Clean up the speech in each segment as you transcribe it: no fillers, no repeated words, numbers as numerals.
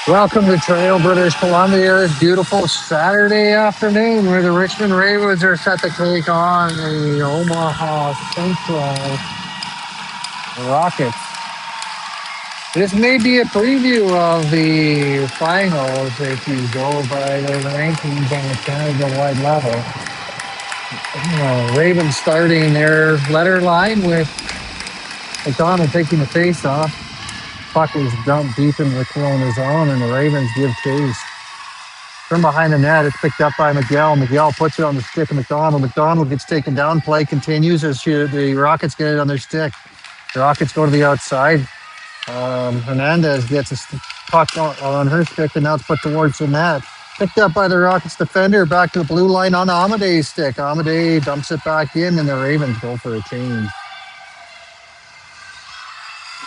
Welcome to Trail, British Columbia. It's beautiful Saturday afternoon where the Richmond Ravens are set to take on the Omaha Central Rockets. This may be a preview of the finals if you go by the rankings on the Canada-wide level. Ravens starting their letter line with McDonald taking the face off. Puck is dumped deep into the corner zone, and the Ravens give chase. From behind the net, it's picked up by Miguel. Miguel puts it on the stick of McDonald. McDonald gets taken down. Play continues as the Rockets get it on their stick. The Rockets go to the outside. Hernandez gets a puck on her stick, and now it's put towards the net. Picked up by the Rockets defender, back to the blue line on Amade's stick. Amade dumps it back in, and the Ravens go for a change.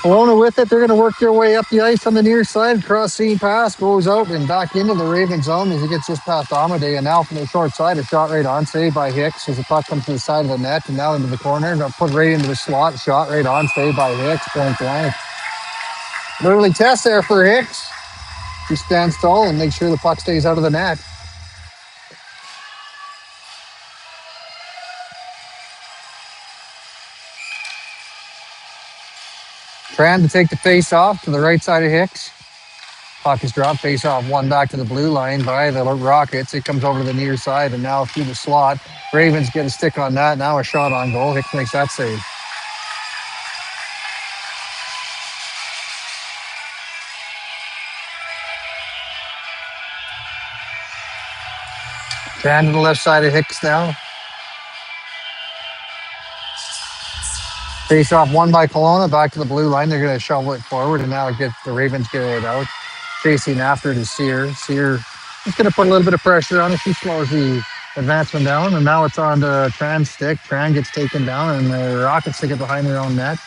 Kelowna with it. They're going to work their way up the ice on the near side. Cross-seam pass goes out and back into the Raven zone as he gets just past Amade. And now from the short side, a shot right on, saved by Hicks as the puck comes to the side of the net and now into the corner. Put right into the slot. Shot right on, saved by Hicks. Point blank. Early test there for Hicks. He stands tall and makes sure the puck stays out of the net. Tran to take the face off to the right side of Hicks. Puck is dropped, face off, one back to the blue line by the Rockets. It comes over to the near side and now through the slot. Ravens get a stick on that. Now a shot on goal. Hicks makes that save. Tran to the left side of Hicks now. Face off one by Kelowna, back to the blue line. They're going to shovel it forward, and now the Ravens get it out. Chasing after it is Sear. Sear is going to put a little bit of pressure on it. She slows the advancement down, and now it's on to Tran's stick. Tran gets taken down, and the Rockets take it behind their own net.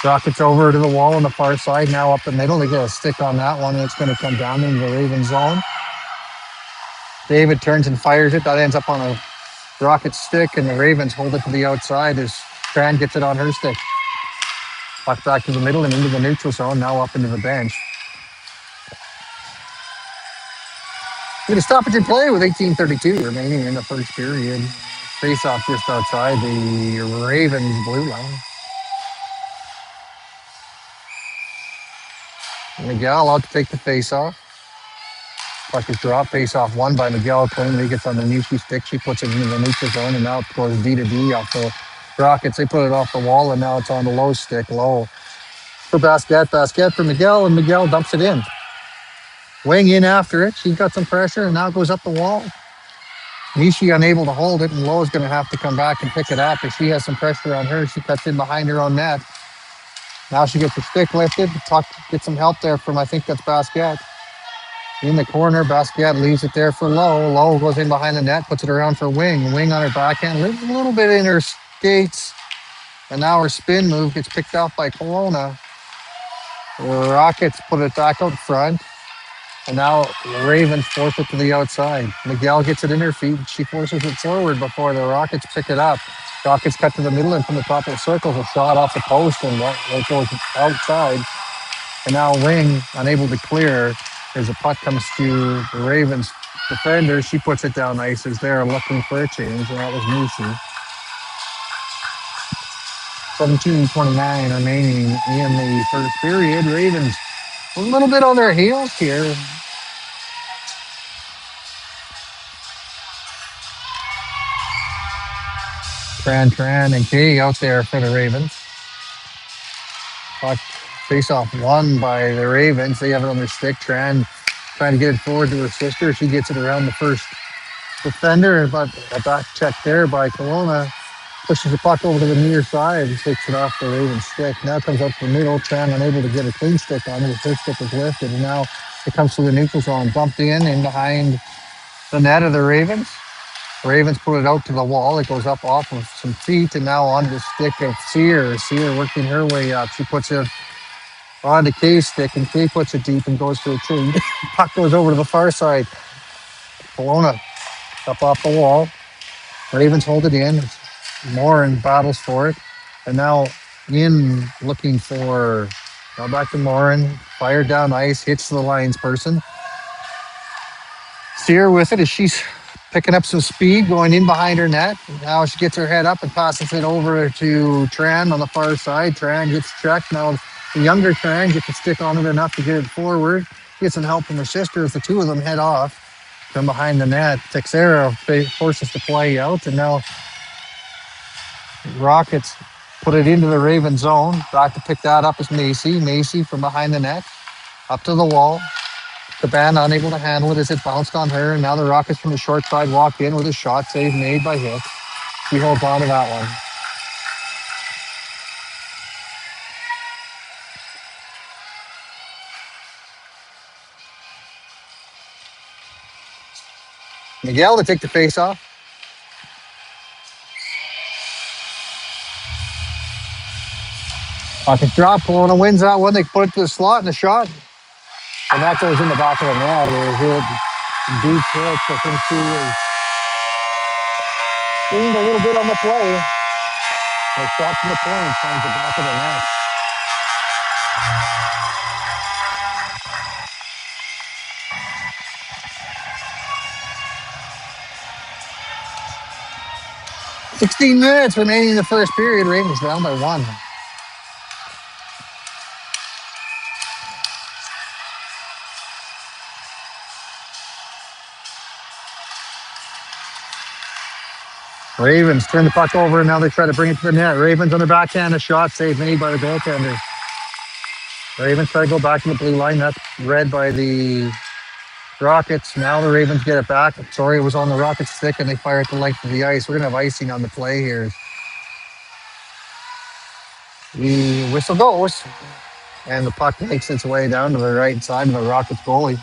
Rockets over to the wall on the far side, now up the middle. They get a stick on that one, and it's going to come down into the Raven zone. David turns and fires it. That ends up on a Rocket stick, and the Ravens hold it to the outside as Tran gets it on her stick. Puck back to the middle and into the neutral zone, now up into the bench. We're going to stop at your play with 18:32 remaining in the first period. Face off just outside the Ravens blue line. Miguel out to take the face off. Puck is dropped, face off one by Miguel. Cleanly gets on the Nuki stick. She puts it into the neutral zone, and now it goes D to D off the Rockets. They put it off the wall, and now it's on the low stick. Low for Basquet. Basquet for Miguel, and Miguel dumps it in. Wing in after it. She's got some pressure, and now it goes up the wall. Nishi unable to hold it, and Lowe's going to have to come back and pick it up. If she has some pressure on her, she cuts in behind her own net. Now she gets her stick lifted. Puck gets some help there from, I think that's Basquet. In the corner, Basquiat leaves it there for Lowe. Lowe goes in behind the net, puts it around for Wing. Wing on her backhand, lives a little bit in her skates. And now her spin move gets picked off by Kelowna. The Rockets put it back out front. And now the Ravens force it to the outside. Miguel gets it in her feet. She forces it forward before the Rockets pick it up. Rockets cut to the middle, and from the top of the circle, a shot off the post, and it goes outside. And now Wing, unable to clear, as the puck comes to the Ravens defender, she puts it down ice as they're looking for a change, and that was Nishi. 17:29 remaining in the first period. Ravens a little bit on their heels here. Tran, and Kay out there for the Ravens. Puck face off one by the Ravens. They have it on their stick. Tran trying to get it forward to her sister. She gets it around the first defender, but a back check there by Kelowna. Pushes the puck over to the near side and takes it off the Ravens stick. Now it comes up the middle. Tran unable to get a clean stick on it. Her stick is lifted, and now it comes to the neutral zone. Bumped in behind the net of the Ravens. Ravens put it out to the wall. It goes up off of some feet, and now onto the stick of Sear. Sear working her way up. She puts it on the Kay's stick, and Kay puts it deep and goes for a change. Puck goes over to the far side. Kelowna up off the wall. Ravens hold it in. Morin battles for it. And now in looking for Now back to Morin. Fired down ice. Hits the Lions person. Sear with it as she's picking up some speed, going in behind her net. Now she gets her head up and passes it over to Tran on the far side. Tran gets checked. Now the younger Tran gets a stick on it enough to get it forward. Gets some help from her sister as the two of them head off from behind the net. Texera forces the play out, and now Rockets put it into the Raven zone. Back to pick that up is Macy. Macy from behind the net, up to the wall. Cabana unable to handle it as it bounced on her, and now the Rockets from the short side walk in with a shot save made by Hicks. She holds on to that one. Miguel to take the face off. Pocket drop. Kelowna wins that one. They put it to the slot and the shot. And that goes in the back of the net. It was a deep hit. I think she was leaned a little bit on the play. The shot from the point finds the back of the net. 16 minutes remaining in the first period. Ravens down by one. Ravens turn the puck over, and now they try to bring it to the net. Ravens on the backhand, a shot save made by the goaltender. Ravens try to go back to the blue line. That's read by the Rockets. Now the Ravens get it back. Sorry, it was on the Rockets' stick, and they fire it the length of the ice. We're going to have icing on the play here. The whistle goes, and the puck makes its way down to the right side of the Rockets goalie.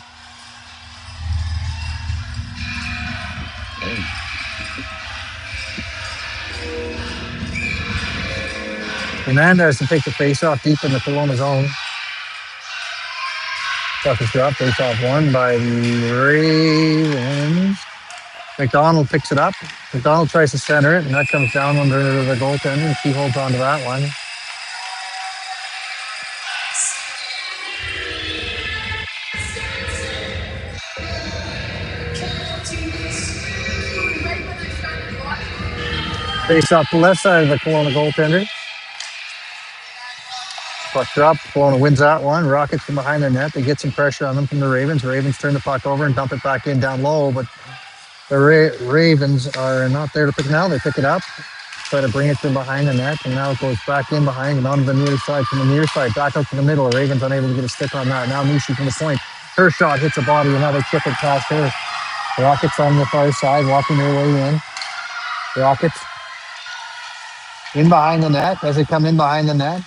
Hernandez to take the face-off deep in the Kelowna zone. Toughest drop, face-off won by the Ravens. McDonald picks it up. McDonald tries to center it, and that comes down under the goaltender, and she holds on to that one. Face off the left side of the Kelowna goaltender. Puck drop. Kelowna wins that one. Rockets from behind the net. They get some pressure on them from the Ravens. Ravens turn the puck over and dump it back in down low, but the Ravens are not there to pick it now. They pick it up, try to bring it from behind the net, and now it goes back in behind and onto the near side from the near side, back out to the middle. The Ravens unable to get a stick on that. Now Nishi from the point. Her shot hits a body, and now they chip it past her. The Rockets on the far side, walking their way in. The Rockets in behind the net. As they come in behind the net,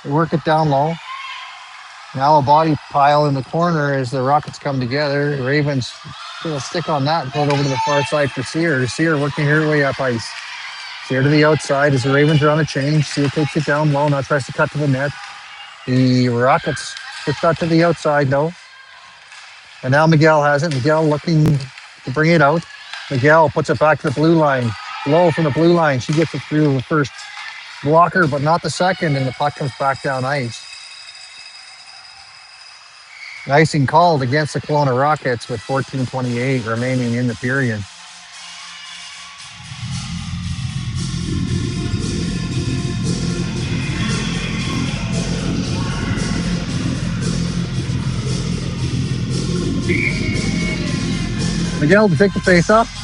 they work it down low. Now a body pile in the corner as the Rockets come together. The Ravens put a stick on that and pull it over to the far side for Sear. Sear working her way up ice. Sear to the outside as the Ravens are on a change. Sear takes it down low. Now tries to cut to the net. The Rockets push that to the outside though. And now Miguel has it. Miguel looking to bring it out. Miguel puts it back to the blue line. Low from the blue line. She gets it through the first blocker, but not the second, and the puck comes back down ice. Icing called against the Kelowna Rockets with 14:28 remaining in the period. Miguel to take the face-off.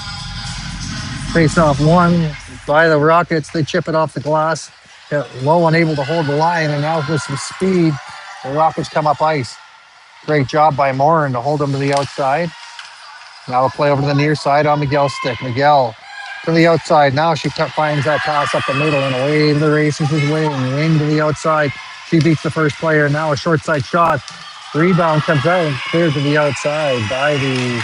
Face-off won by the Rockets. They chip it off the glass. Low unable to hold the line, and now with some speed, the Rockets come up ice. Great job by Morin to hold them to the outside. Now a play over to the near side on Miguel's stick. Miguel from the outside. Now she finds that pass up the middle, and away to the races is Wing. Wing to the outside. She beats the first player. Now a short side shot. Rebound comes out and cleared to the outside by the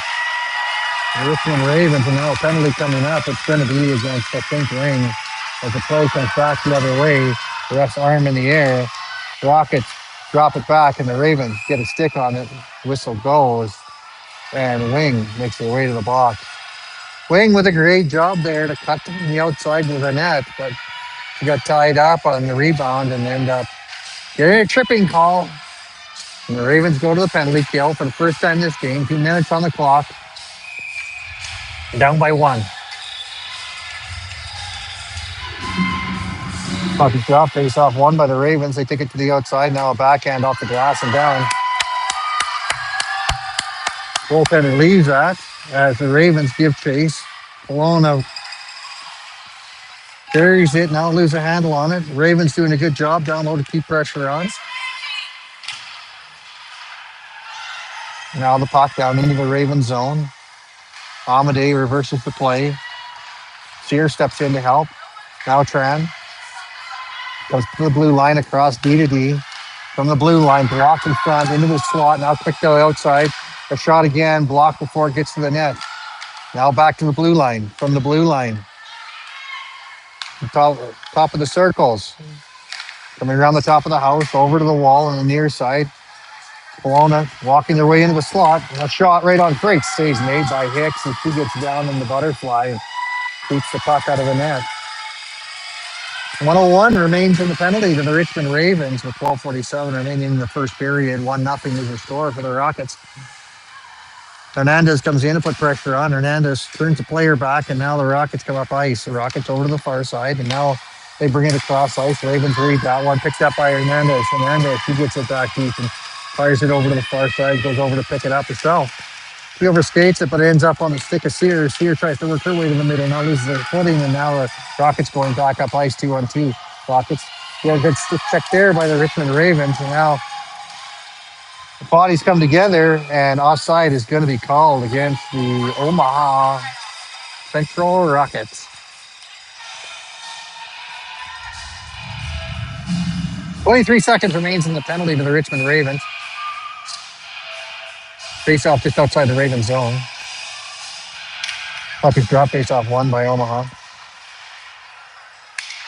Richmond Ravens, and now a penalty coming up. It's going to be against, I think, Wing. As the play comes back the other way, the ref's arm in the air. Rockets drop it back, and the Ravens get a stick on it. Whistle goes, and Wing makes her way to the box. Wing with a great job there to cut from the outside of the net, but she got tied up on the rebound and ended up Get a tripping call. And the Ravens go to the penalty kill for the first time this game. 2 minutes on the clock. Down by 1. Puck is dropped. Face off 1 by the Ravens. They take it to the outside. Now a backhand off the glass and down. Goaltender leaves that as the Ravens give chase. Kelowna carries it. Now lose a handle on it. Ravens doing a good job down low to keep pressure on. Now the puck down into the Ravens zone. Amadei reverses the play. Sear steps in to help. Now Tran goes to the blue line across D to D. From the blue line, blocked in front into the slot. Now quick to the outside. A shot again, blocked before it gets to the net. Now back to the blue line. From the blue line. Top of the circles. Coming around the top of the house, over to the wall on the near side. Kelowna walking their way into the slot. A shot right on Freight. Saves made by Hicks, and she gets down in the butterfly and keeps the puck out of the net. 101 remains in the penalty to the Richmond Ravens with 12:47 remaining in the first period. 1-0 is the score for the Rockets. Hernandez comes in to put pressure on. Hernandez turns the player back, and now the Rockets come up ice. The Rockets over to the far side, and now they bring it across ice. Ravens read that one, picked up by Hernandez. Hernandez, he gets it back deep and fires it over to the far side, goes over to pick it up herself. She overskates it, but it ends up on the stick of Sear. Sear tries to work her way to the middle, now loses her footing, and now the Rockets going back up ice 2-on-2. Rockets get a good stick check there by the Richmond Ravens, and now the bodies come together, and offside is going to be called against the Omaha Central Rockets. 23 seconds remains in the penalty to the Richmond Ravens. Face off just outside the Ravens zone. Puck is dropped, face off 1 by Omaha.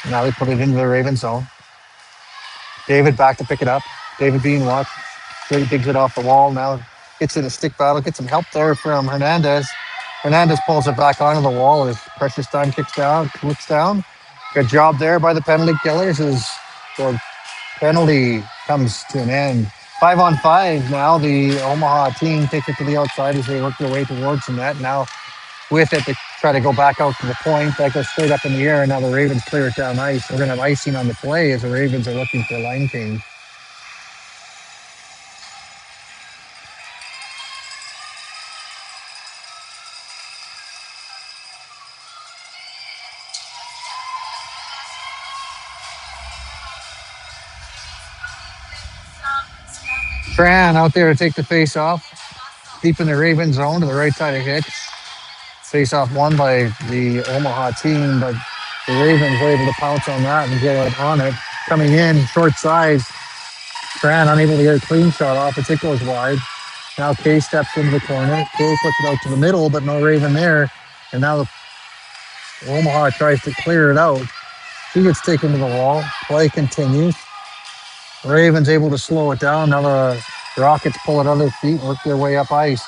Now they put it into the Ravens zone. David back to pick it up. David being watched. Really digs it off the wall. Now gets in a stick battle. Gets some help there from Hernandez. Hernandez pulls it back onto the wall as precious time kicks down, looks down. Good job there by the penalty killers as the penalty comes to an end. 5-on-5 now. The Omaha team takes it to the outside as they work their way towards the net. Now with it, they try to go back out to the point. That goes straight up in the air, and now the Ravens clear it down ice. We're going to have icing on the play as the Ravens are looking for a line change. Tran out there to take the face off. Deep in the Ravens zone to the right side of Hicks. Face off 1 by the Omaha team, but the Ravens were able to pounce on that and get it on it. Coming in, short side. Tran unable to get a clean shot off. It goes wide. Now Kay steps into the corner. Kay puts it out to the middle, but no Raven there. And now the Omaha tries to clear it out. She gets taken to the wall. Play continues. Ravens able to slow it down. Now the Rockets pull it on their feet and work their way up ice.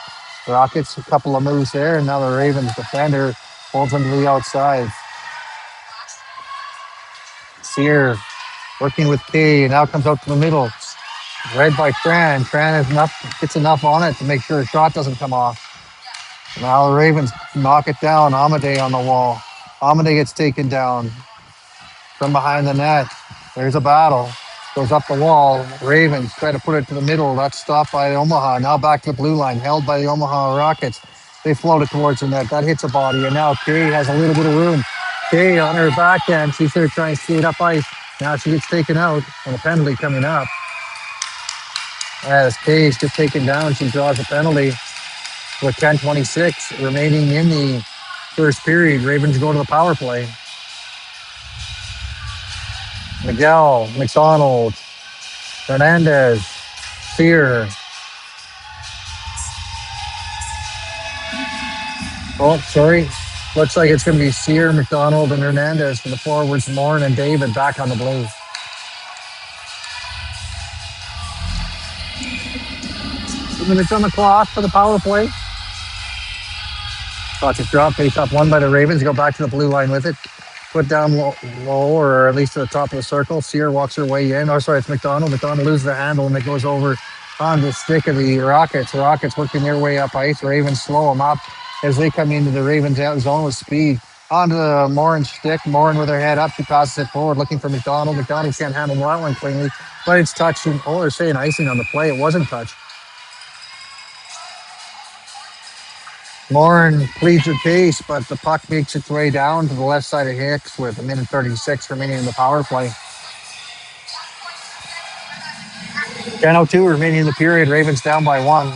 Rockets, a couple of moves there, and now the Ravens defender pulls them to the outside. Sear working with Kay, now comes out to the middle. Read by Tran. Tran gets enough on it to make sure a shot doesn't come off. Now the Ravens knock it down. Amadei on the wall. Amadei gets taken down from behind the net. There's a battle. Goes up the wall. Ravens try to put it to the middle. That's stopped by Omaha. Now back to the blue line. Held by the Omaha Rockets. They float it towards the net. That hits a body. And now Kay has a little bit of room. Kay on her backhand. She's there trying to skate up ice. Now she gets taken out. And a penalty coming up. As Kay's just taken down, she draws a penalty with 10:26 remaining in the first period. Ravens go to the power play. Miguel, McDonald, Hernandez, Sear. Oh, sorry. Looks like it's going to be Sear, McDonald, and Hernandez for the forwards. Morin and David back on the Blues. 2 minutes on the clock for the power play. Thought to drop face off 1 by the Ravens. Go back to the blue line with it. put down low, or at least to the top of the circle. Sear walks her way in. Oh, sorry, it's McDonald. McDonald loses the handle and it goes over on the stick of the Rockets. The Rockets working their way up ice. Ravens slow them up as they come into the Ravens out zone with speed. Onto the Morin's stick. Morin with her head up. She passes it forward looking for McDonald. McDonald can't handle that one cleanly, but it's touched. Oh, they're saying icing on the play. It wasn't touched. Morin pleads her case, but the puck makes its way down to the left side of Hicks with a minute 36 remaining in the power play. 10:02 remaining in the period. Ravens down by one.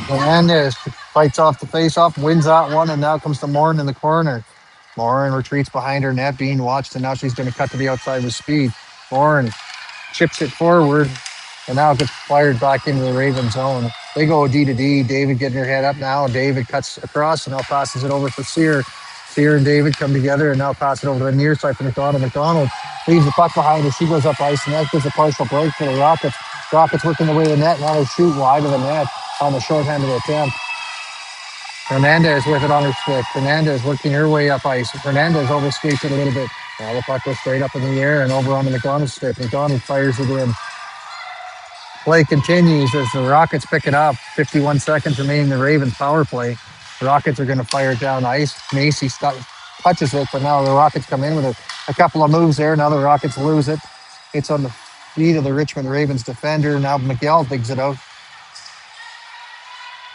Hernandez fights off the face-off, wins that one, and now comes to Morin in the corner. Morin retreats behind her net, being watched, and now she's going to cut to the outside with speed. Morin chips it forward, and now it gets fired back into the Raven zone. They go D to D. David getting her head up now. David cuts across and now passes it over for Sear. Sear and David come together and now pass it over to the near side for McDonald. McDonald leaves the puck behind her. She goes up ice, and that gives a partial break for the Rockets. Rockets working their way to the net. Now they shoot wide of the net on the shorthanded attempt. Hernandez with it on her stick. Hernandez working her way up ice. Hernandez overskates it a little bit. Now the puck goes straight up in the air and over on the McDonald stick. McDonald fires it in. Play continues as the Rockets pick it up. 51 seconds remaining in the Ravens power play. The Rockets are going to fire it down ice. Macy touches it, but now the Rockets come in with a couple of moves there. Now the Rockets lose it. It's on the feet of the Richmond Ravens defender. Now Miguel digs it out.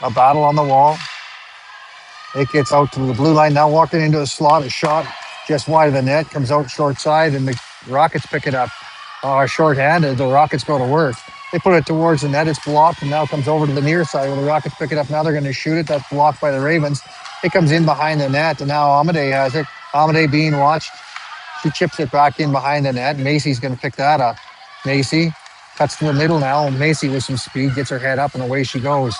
A battle on the wall. It gets out to the blue line. Now walking into a slot. A shot just wide of the net. Comes out short side, and the Rockets pick it up. Short-handed. The Rockets go to work. They put it towards the net. It's blocked, and now comes over to the near side where the Rockets pick it up. Now they're going to shoot it. That's blocked by the Ravens. It comes in behind the net, and now Amadei has it. Amadei being watched. She chips it back in behind the net. Macy's going to pick that up. Macy cuts to the middle now. Macy with some speed gets her head up, and away she goes.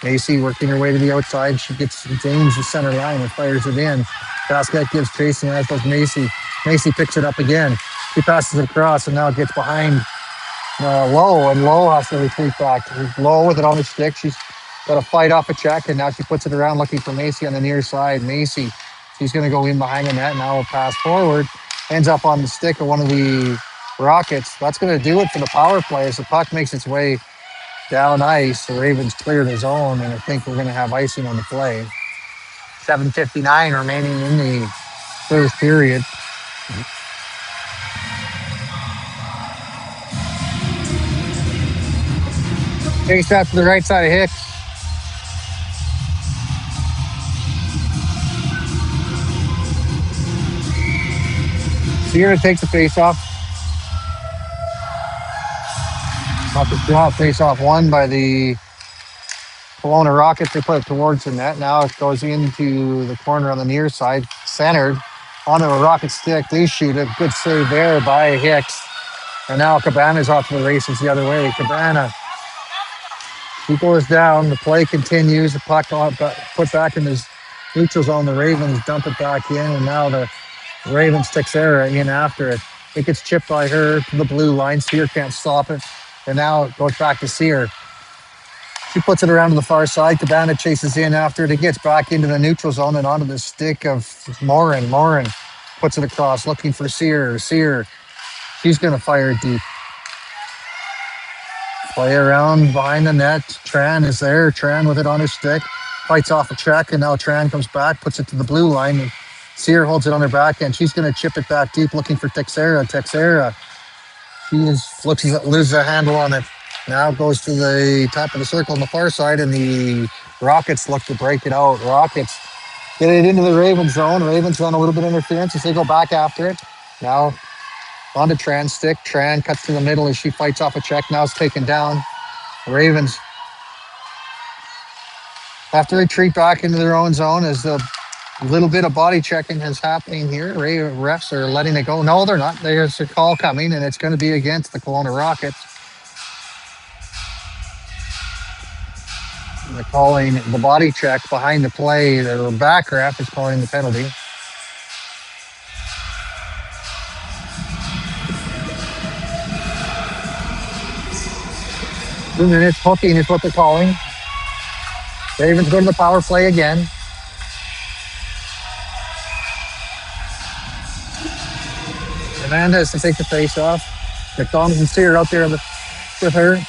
Macy working her way to the outside. She gets James the center line and fires it in. Basket gives chase, and as goes Macy. Macy picks it up again. She passes it across, and now it gets behind Lowe, and Lowe has to retreat back. Lowe with it on the stick. She's got to fight off a check, and now she puts it around looking for Macy on the near side. Macy, she's going to go in behind the net. Now a pass forward. Ends up on the stick of one of the Rockets. That's going to do it for the power play as the puck makes its way down ice. The Ravens clear the zone, and I think we're going to have icing on the play. 7:59 remaining in the first period. Takes out to the right side of Hicks. Sear takes the face-off. Off the drop, face-off won by the Kelowna Rockets. They put it towards the net. Now it goes into the corner on the near side, centered onto a Rocket stick. They shoot it. Good save there by Hicks. And now Cabana's off to the races the other way. Cabana, he goes down. The play continues. The puck put back in his neutral zone. The Ravens dump it back in, and now the Ravens Texera in after it. It gets chipped by her to the blue line. Sear can't stop it. And now it goes back to Sear. She puts it around to the far side. Cabana chases in after it. It gets back into the neutral zone and onto the stick of Morin. Morin puts it across, looking for Sear. Sear, she's going to fire it deep. Play around behind the net. Tran is there. Tran with it on his stick. Fights off a check, and now Tran comes back, puts it to the blue line. Sear holds it on her back, and she's going to chip it back deep, looking for Texera. Texera, loses a handle on it. Now goes to the top of the circle on the far side, and the Rockets look to break it out. Rockets get it into the Ravens zone. Ravens on a little bit of interference as they go back after it. Now on the Tran's stick. Tran cuts to the middle as she fights off a check. Now it's taken down. The Ravens have to retreat back into their own zone as a little bit of body checking is happening here. Refs are letting it go. No, they're not. There's a call coming, and it's going to be against the Kelowna Rockets. They're calling the body check behind the play. The back ref is calling the penalty. 2 minutes. Hooking is what they're calling. Ravens go to the power play again. Hernandez to take the face off. McDonald and Sear out there with her.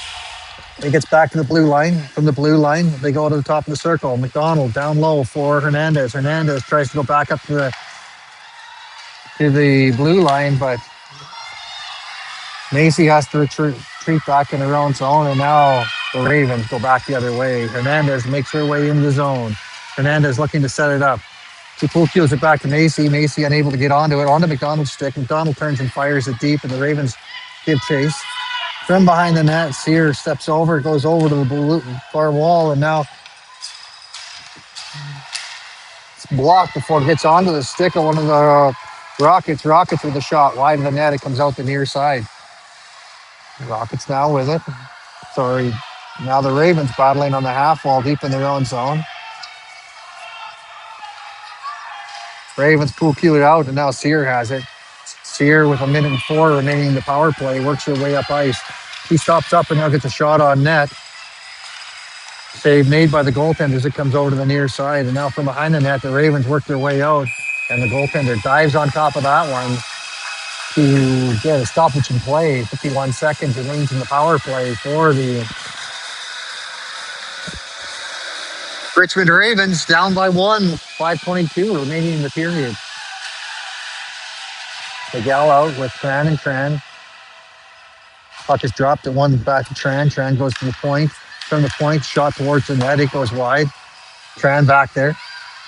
He gets back to the blue line. From the blue line, they go to the top of the circle. McDonald down low for Hernandez. Hernandez tries to go back up to the blue line, but Macy has to retreat back in her own zone, and now the Ravens go back the other way. Hernandez makes her way into the zone. Hernandez looking to set it up. She pull cues it back to Macy. Macy unable to get onto it, onto McDonald's stick. McDonald turns and fires it deep, and the Ravens give chase. From behind the net, Sear steps over, goes over to the far wall, and now it's blocked before it gets onto the stick of one of the Rockets. Rockets with a shot wide of the net. It comes out the near side. Rockets now with it. Sorry. Now the Ravens battling on the half wall deep in their own zone. Ravens pull Keeler out, and now Sear has it. Sear with 1:04 remaining in the power play works her way up ice. He stops up and now gets a shot on net. Save made by the goaltenders. It comes over to the near side, and now from behind the net, the Ravens work their way out, and the goaltender dives on top of that one to get a stoppage in play. 51 seconds remains in the power play for the Richmond Ravens, down by one, 5:22 remaining in the period. Miguel out with Tran and Tran. Puck is dropped at one back to Tran. Tran goes to the point. From the point, shot towards the net. It goes wide. Tran back there.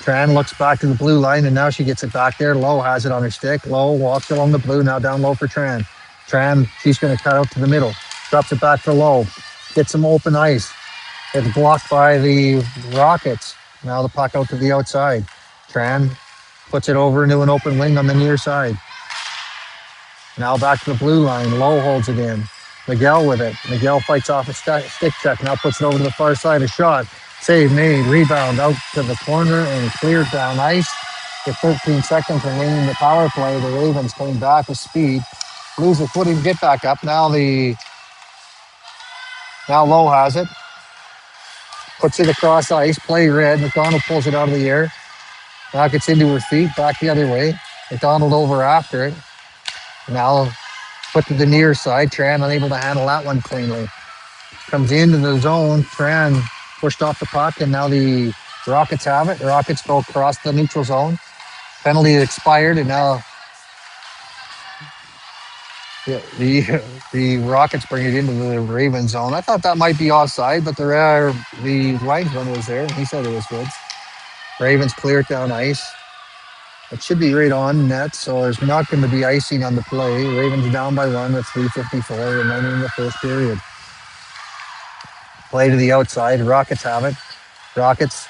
Tran looks back to the blue line, and now she gets it back there. Lowe has it on her stick. Lowe walks along the blue, now down low for Tran. Tran, she's going to cut out to the middle. Drops it back for Lowe. Gets some open ice. It's blocked by the Rockets. Now the puck out to the outside. Tran puts it over into an open wing on the near side. Now back to the blue line. Lowe holds it in. Miguel with it. Miguel fights off a stick check. Now puts it over to the far side. A shot. Save made. Rebound out to the corner and cleared down ice. With 13 seconds remaining in the power play, the Ravens coming back with speed. Lose the footing, get back up. Now Lowe has it. Puts it across ice. Play red. McDonald pulls it out of the air. Now gets into her feet. Back the other way. McDonald over after it. Now put to the near side. Tran unable to handle that one cleanly. Comes into the zone. Tran pushed off the puck, and now the Rockets have it. The Rockets go across the neutral zone. Penalty expired, and now the Rockets bring it into the Ravens zone. I thought that might be offside, but the linesman was there. He said it was good. Ravens clear it down ice. It should be right on net, so there's not going to be icing on the play. Ravens down by one with 3:54 remaining in the first period. Play to the outside. Rockets have it. Rockets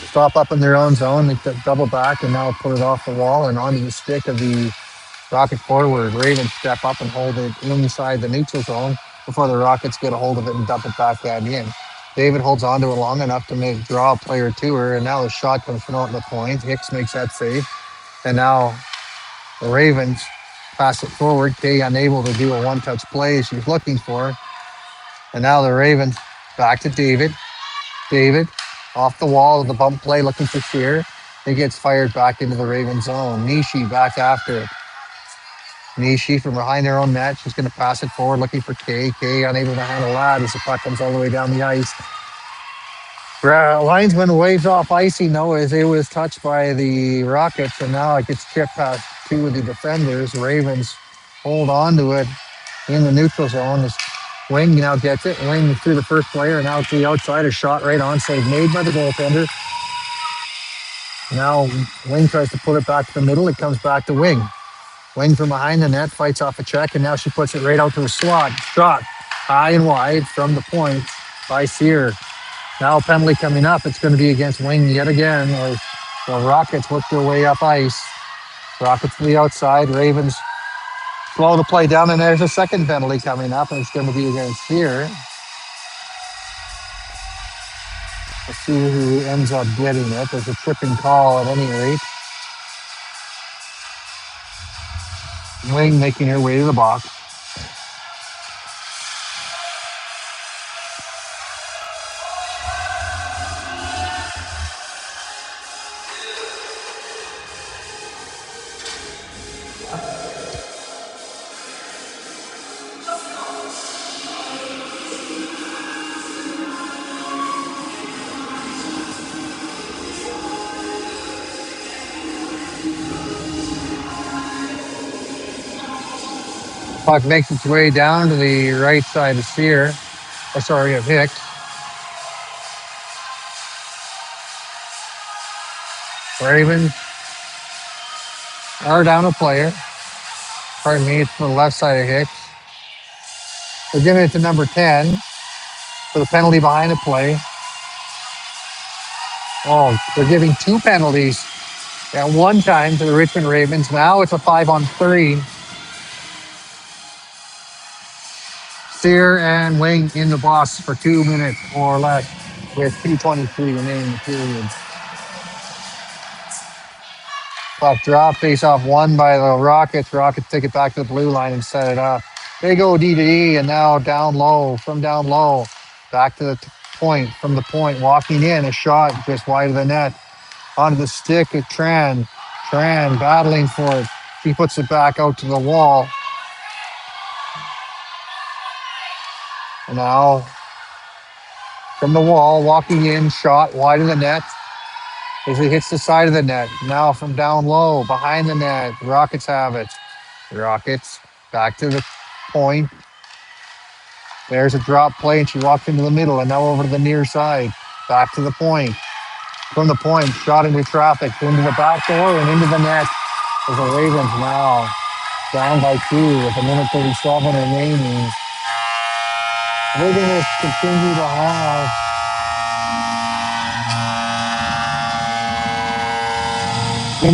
stop up in their own zone. They double back and now put it off the wall and onto the stick of the Rocket forward. Ravens step up and hold it inside the neutral zone before the Rockets get a hold of it and dump it back down in. David holds onto it long enough to draw a player to her, and now the shot comes from out the point. Hicks makes that save. And now the Ravens pass it forward. Kay unable to do a one-touch play she's looking for. And now the Ravens back to David. David off the wall of the bump play looking for Shear. He gets fired back into the Ravens zone. Nishi back after it. Nishi from behind their own net. She's going to pass it forward looking for Kay. Kay unable to handle that as the puck comes all the way down the ice. Linesman waves off icing though as it was touched by the Rockets, and now it gets chipped past two of the defenders. Ravens hold on to it in the neutral zone. Wing now gets it. Wing through the first player, and now to the outside. A shot right on, save made by the goaltender. Now Wing tries to put it back to the middle. It comes back to Wing. Wing from behind the net, fights off a check, and now she puts it right out to the slot. Shot high and wide from the point by Sear. Now a penalty coming up. It's going to be against Wing yet again. The Rockets work their way up ice. Rockets to the outside. Ravens slow the play down, and there's a second penalty coming up, and it's going to be against Sear. Let's see who ends up getting it. There's a tripping call at any rate. Wing making her way to the box. Puck makes its way down to the right side of Sear. Sorry, of Hicks. Ravens are down a player. Pardon me, it's to the left side of Hicks. They're giving it to number 10 for the penalty behind the play. Oh, they're giving two penalties at one time to the Richmond Ravens. Now it's a 5-on-3. Sear and Wing in the box for 2 minutes or less with 2:23 remaining in the period. Puck drop, face off won by the Rockets. Rockets take it back to the blue line and set it up. They go D to D and now down low, from down low, back to the point, from the point, walking in, a shot just wide of the net. Onto the stick of Tran. Tran battling for it. He puts it back out to the wall. And now from the wall, walking in, shot wide of the net as it hits the side of the net. Now from down low, behind the net, Rockets have it. Rockets back to the point. There's a drop play, and she walks into the middle, and now over to the near side. Back to the point. From the point, shot into traffic, into the back door, and into the net. As the Ravens now down by 2 with a minute 37 remaining. They're going to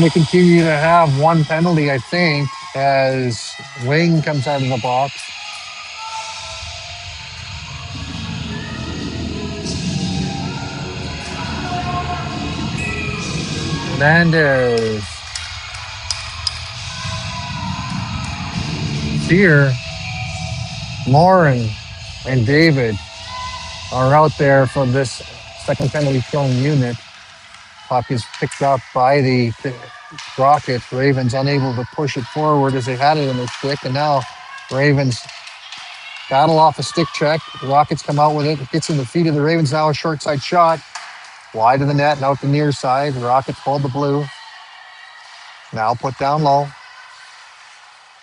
continue to have one penalty, I think, as Wing comes out of the box. Hernandez. Sear, Lauren, and David are out there for this second penalty killing unit. Puck is picked up by the Rockets. Ravens unable to push it forward as they had it in their stick, and now Ravens battle off a stick check. The Rockets come out with it. It gets in the feet of the Ravens. Now a short side shot. Wide of the net and out the near side. The Rockets hold the blue. Now put down low.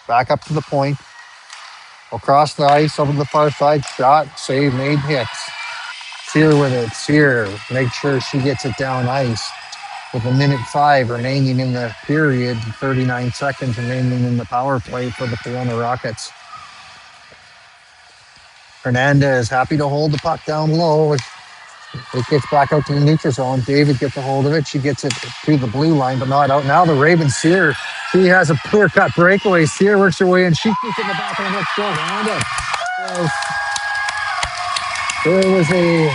Back up to the point. Across the ice over to the far side. Shot. Save made. Hicks. Sear with it. Sear. Make sure she gets it down ice. With a minute 5 remaining in the period. 39 seconds remaining in the power play for the Toronto Rockets. Hernandez happy to hold the puck down low. It gets back out to the neutral zone. David gets a hold of it. She gets it to the blue line, but not out. Now the Ravens, Sear, she has a clear-cut breakaway. Sear works her way in. She keeps it in the back of the net. Still around it. There was a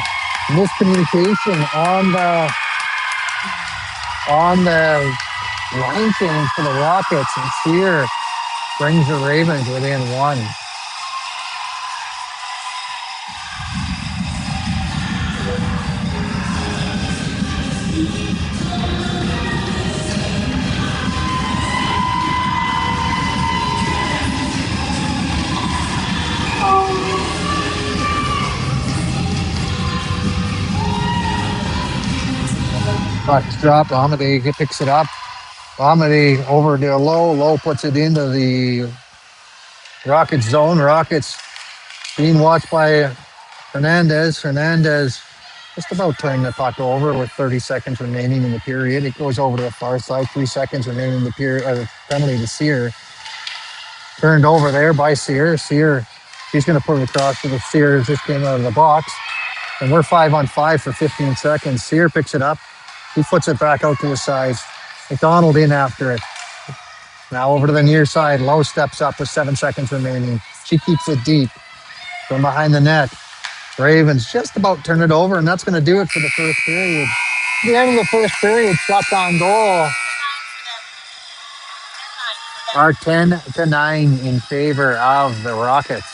miscommunication on the line change for the Rockets, and Sear brings the Ravens within 1. Puck's dropped. Amade picks it up. Amade over to Low. Low puts it into the Rockets zone. Rockets being watched by Hernandez. Hernandez just about turning the puck over with 30 seconds remaining in the period. It goes over to the far side. 3 seconds remaining in the period. Penalty to Sear. Turned over there by Sear. Sear, he's going to put it across to the Sear. Just came out of the box. And we're 5-on-5 for 15 seconds. Sear picks it up. He puts it back out to the sides. McDonald in after it. Now over to the near side. Lowe steps up with 7 seconds remaining. She keeps it deep from behind the net. Ravens just about turn it over, and that's going to do it for the first period. At the end of the first period, shots on goal are 10-9 in favor of the Rockets.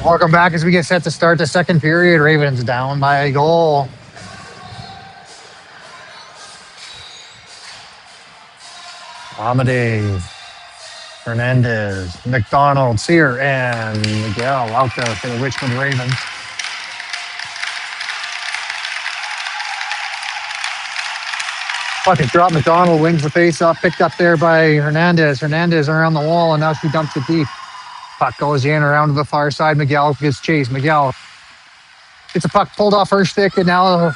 Welcome back as we get set to start the second period. Ravens down by a goal. Amade, Hernandez, McDonald, Sear, and Miguel out there for the Richmond Ravens. Fucking drop. McDonald wins the face-off, picked up there by Hernandez. Hernandez around the wall, and now she dumps it deep. Puck goes in around to the far side. Miguel gets chased. Miguel gets a puck pulled off her stick, and now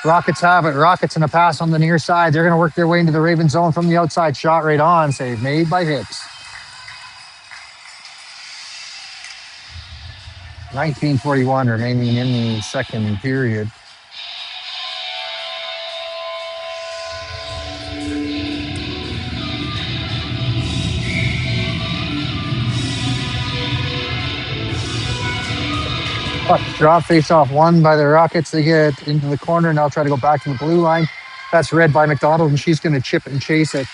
Rockets have it. Rockets in a pass on the near side. They're going to work their way into the Ravens zone from the outside. Shot right on. Save made by Hicks. 19:41 remaining in the second period. Puck drop, face off one by the Rockets. They get into the corner. Now try to go back to the blue line. That's read by McDonald, and she's going to chip it and chase it.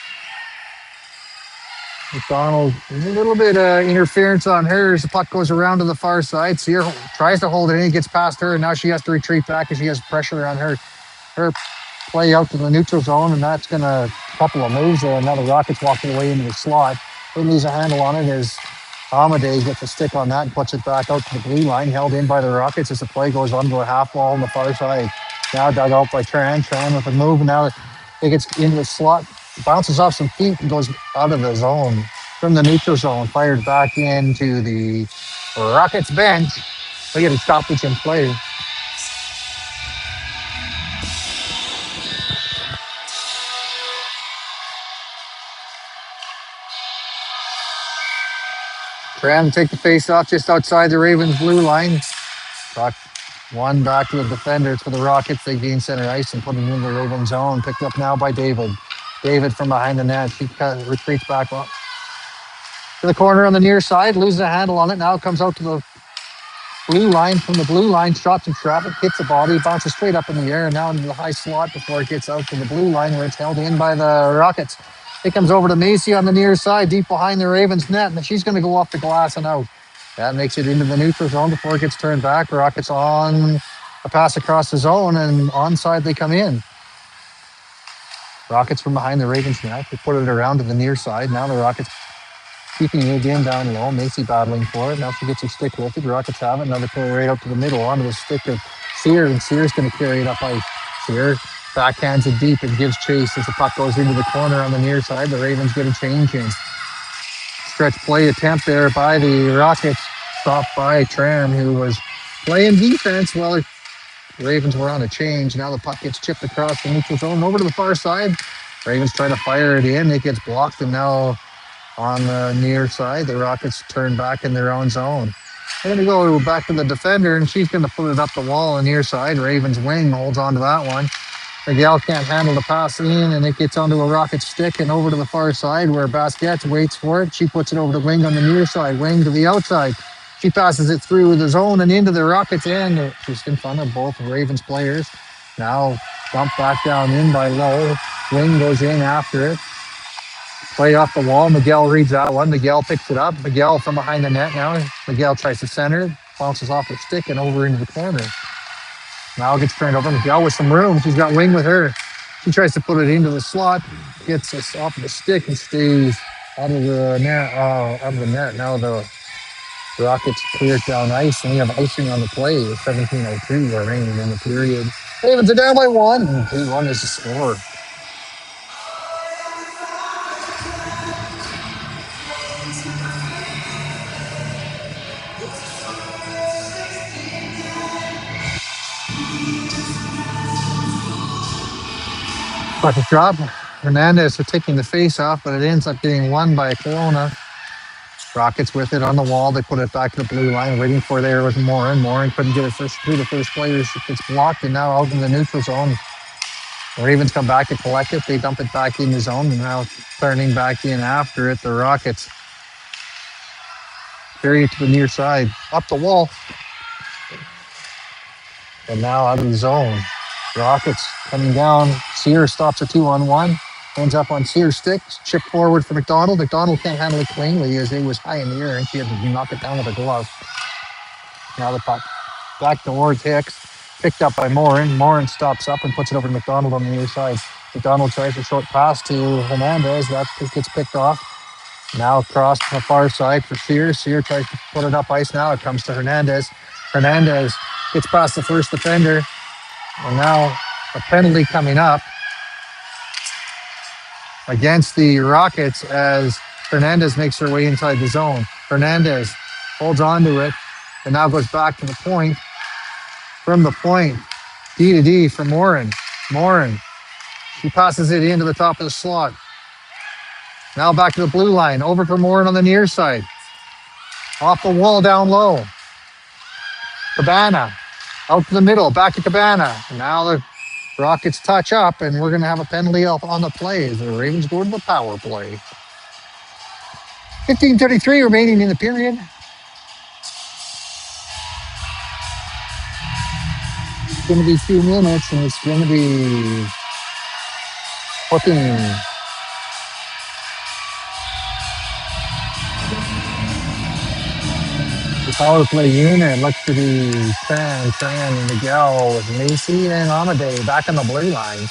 McDonald, a little bit interference on her as the puck goes around to the far side. Sear tries to hold it in, gets past her, and now she has to retreat back as she has pressure on her. Her play out to the neutral zone, and that's going to couple of moves there. And now the Rockets walking away into the slot. They lose a handle on it as Amade gets a stick on that and puts it back out to the blue line, held in by the Rockets as the play goes on to a half wall on the far side. Now dug out by Tran. Tran with a move, and now it gets into the slot, bounces off some feet and goes out of the zone from the neutral zone, fired back into the Rockets bench. We get a stoppage in play. Tran take the face off just outside the Ravens blue line. Rock one back to the defenders for the Rockets. They gain center ice and put it in the Ravens zone. Picked up now by David. David from behind the net. She retreats back up to the corner on the near side. Loses a handle on it. Now it comes out to the blue line. From the blue line, shots in traffic, hits the body, bounces straight up in the air, and now into the high slot before it gets out to the blue line where it's held in by the Rockets. It comes over to Macy on the near side, deep behind the Ravens net, and she's going to go off the glass and out. That makes it into the neutral zone before it gets turned back. Rockets on a pass across the zone, and onside they come in. Rockets from behind the Ravens net. They put it around to the near side. Now the Rockets keeping it again down low. Macy battling for it. Now she gets her stick lifted. Rockets have it. Now they pull it right out to the middle onto the stick of Sear, and Sear's going to carry it up ice. Sear backhands it deep and gives chase as the puck goes into the corner on the near side. The Ravens get a change in. Stretch play attempt there by the Rockets. Stopped by Tram, who was playing defense while the Ravens were on a change. Now the puck gets chipped across the neutral zone over to the far side. Ravens try to fire it in. It gets blocked, and now on the near side, the Rockets turn back in their own zone. They're going to go back to the defender, and she's going to put it up the wall on the near side. Ravens wing holds on to that one. Miguel can't handle the pass in, and it gets onto a Rocket stick and over to the far side where Basquette waits for it. She puts it over to Wing on the near side, Wing to the outside. She passes it through the zone and into the Rockets end, just in front of both Ravens players. Now dumped back down in by Lowe. Wing goes in after it. Play off the wall. Miguel reads that one. Miguel picks it up. Miguel from behind the net now. Miguel tries to center, bounces off the stick and over into the corner. Now it gets turned over. Miguel with some room. She's got Wing with her. She tries to put it into the slot, gets us off the stick and stays out of the net. Now the Rockets clear down ice, and we have icing on the play. 17:02 remaining in the period. Ravens are down by one. 2-1 is the score. Bucket drop. Hernandez are taking the face off, but it ends up getting won by Kelowna. Rockets with it on the wall. They put it back to the blue line, waiting for there was Morin. Morin couldn't get it through the first players. It gets blocked, and now out in the neutral zone. The Ravens come back to collect it. They dump it back in the zone, and now turning back in after it, the Rockets carry it to the near side, up the wall, and now out of the zone. Rockets coming down. Sear stops a 2-on-1. Ends up on Sear's stick. Chip forward for McDonald. McDonald can't handle it cleanly as it was high in the air, and she had to knock it down with a glove. Now the puck back towards Hicks. Picked up by Morin. Morin stops up and puts it over to McDonald on the near side. McDonald tries a short pass to Hernandez. That gets picked off. Now across to the far side for Sear. Sear tries to put it up ice now. It comes to Hernandez. Hernandez gets past the first defender. And now a penalty coming up against the Rockets as Hernandez makes her way inside the zone. Hernandez holds on to it and now goes back to the point. From the point, D to D for Morin. Morin, she passes it into the top of the slot. Now back to the blue line, over for Morin on the near side. Off the wall down low. Cabana, out to the middle, back to Cabana. Now the Rockets touch up, and we're going to have a penalty up on the play as the Ravens go to the power play. 15:33 remaining in the period. It's going to be 2 minutes, and it's going to be hooking. The power play unit looks to be Tran, and Miguel with Macy and Amadei back on the blue line.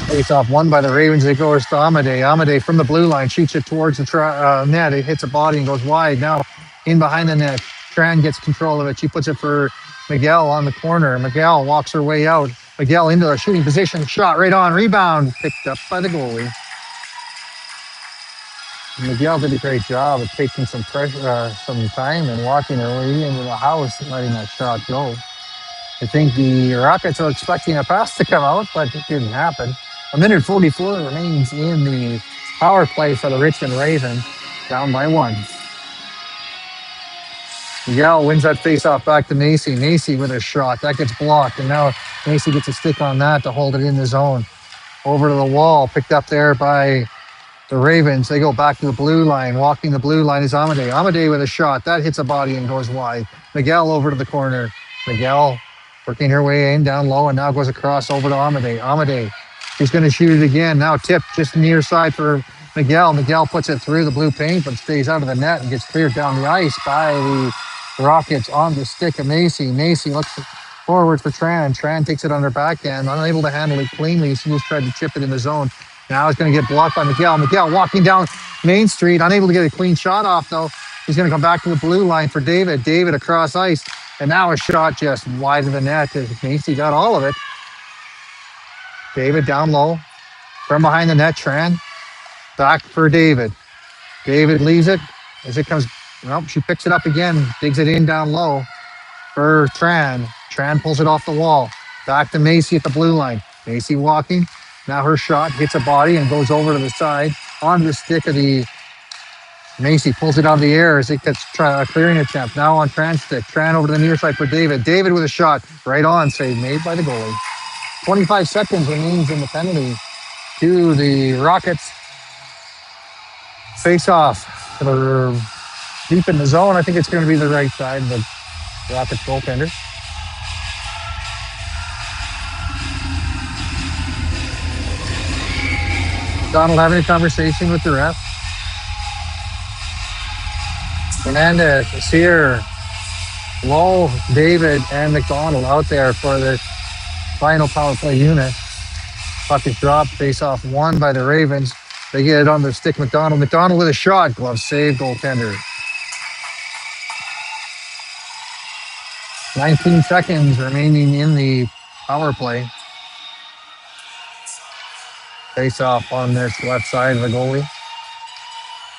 Face off won by the Ravens. It goes to Amadei. Amadei from the blue line shoots it towards the net. It hits a body and goes wide. Now in behind the net. Tran gets control of it. She puts it for Miguel on the corner. Miguel walks her way out. Miguel into the shooting position. Shot right on. Rebound picked up by the goalie. Miguel did a great job of taking some pressure, some time and walking her way into the house and letting that shot go. I think the Rockets are expecting a pass to come out, but it didn't happen. 1:44 remains in the power play for the Richmond Ravens, down by 1. Miguel wins that face-off back to Macy. Macy with a shot. That gets blocked, and now Macy gets a stick on that to hold it in the zone. Over to the wall, picked up there by the Ravens. They go back to the blue line. Walking the blue line is Amadei. Amadei with a shot. That hits a body and goes wide. Miguel over to the corner. Miguel working her way in down low and now goes across over to Amadei. Amadei, she's going to shoot it again. Now tipped just near side for Miguel. Miguel puts it through the blue paint but stays out of the net and gets cleared down the ice by the Rockets on the stick of Macy. Macy looks forward for Tran. Tran takes it on her backhand, unable to handle it cleanly. She just tried to chip it in the zone. Now it's going to get blocked by Miguel. Miguel walking down Main Street, unable to get a clean shot off, though. He's going to come back to the blue line for David. David across ice. And now a shot just wide of the net as Macy got all of it. David down low. From behind the net, Tran. Back for David. David leaves it as it comes. Well, she picks it up again. Digs it in down low for Tran. Tran pulls it off the wall. Back to Macy at the blue line. Macy walking. Now her shot hits a body and goes over to the side onto the stick of the Macy. Pulls it out of the air as it gets a clearing attempt. Now on Tran's stick. Tran over to the near side for David. David with a shot right on. Save made by the goalie. 25 seconds remains in the penalty to the Rockets. Face off. They're deep in the zone. I think it's going to be the right side of the Rockets goaltender. Donald having a conversation with the ref. Hernandez, Sear, Lowe, David, and McDonald out there for the final power play unit. Puck is dropped, face off won by the Ravens. They get it on their stick. McDonald with a shot. Glove save, goaltender. 19 seconds remaining in the power play. Face off on this left side of the goalie.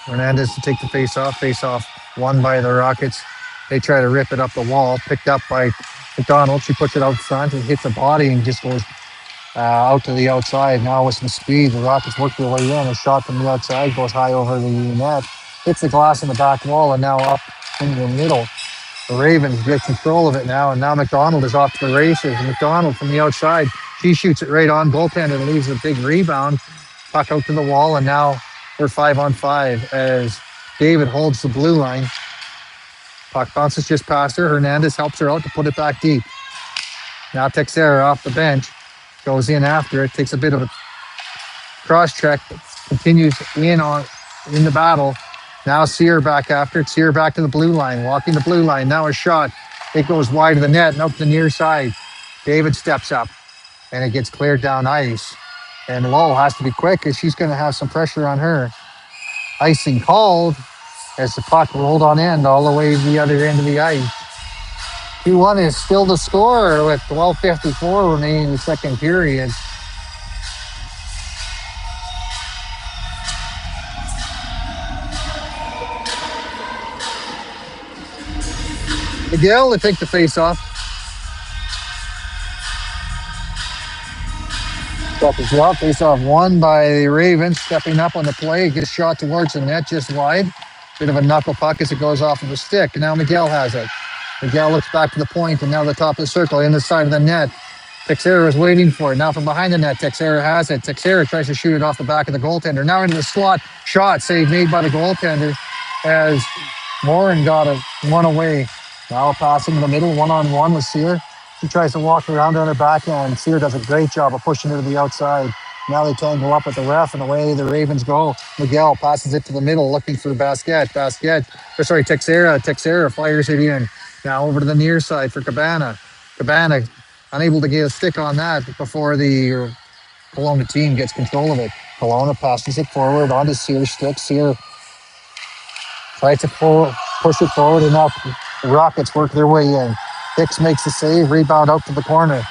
Hernandez to take the face off won by the Rockets. They try to rip it up the wall, picked up by McDonald. She puts it out front and hits a body and just goes out to the outside. Now with some speed, the Rockets work their way in. A shot from the outside goes high over the net, hits the glass in the back wall, and now up into the middle. The Ravens get control of it now, and now McDonald is off to the races. And McDonald from the outside, she shoots it right on goaltender and leaves a big rebound. Puck out to the wall, and now we're 5-on-5 as David holds the blue line. Puck bounces just past her. Hernandez helps her out to put it back deep. Now Texera off the bench, goes in after it, takes a bit of a cross check, continues in the battle Now Sear back after it. Sear back to the blue line, walking the blue line. Now a shot. It goes wide of the net and up the near side. David steps up and it gets cleared down ice. And Lowell has to be quick because she's going to have some pressure on her. Icing called as the puck rolled on end all the way to the other end of the ice. 2-1 is still the score with 12:54 remaining in the second period. Miguel to take the face-off. Got the drop. Face-off won by the Ravens. Stepping up on the play. Gets shot towards the net just wide. Bit of a knuckle puck as it goes off of the stick. Now Miguel has it. Miguel looks back to the point and now the top of the circle in the side of the net. Texera is waiting for it. Now from behind the net, Texera has it. Texera tries to shoot it off the back of the goaltender. Now into the slot. Shot save made by the goaltender as Morin got it one away. Now passing in the middle, one-on-one with Sear. She tries to walk around on her backhand. Sear does a great job of pushing her to the outside. Now they tangle up with the ref, and away the Ravens go. Miguel passes it to the middle, looking for Texera. Texera fires it in. Now over to the near side for Cabana. Cabana unable to get a stick on that before the Kelowna team gets control of it. Kelowna passes it forward onto Sear's stick. Sear tries to push it forward enough. The Rockets work their way in. Hicks makes the save, rebound out to the corner.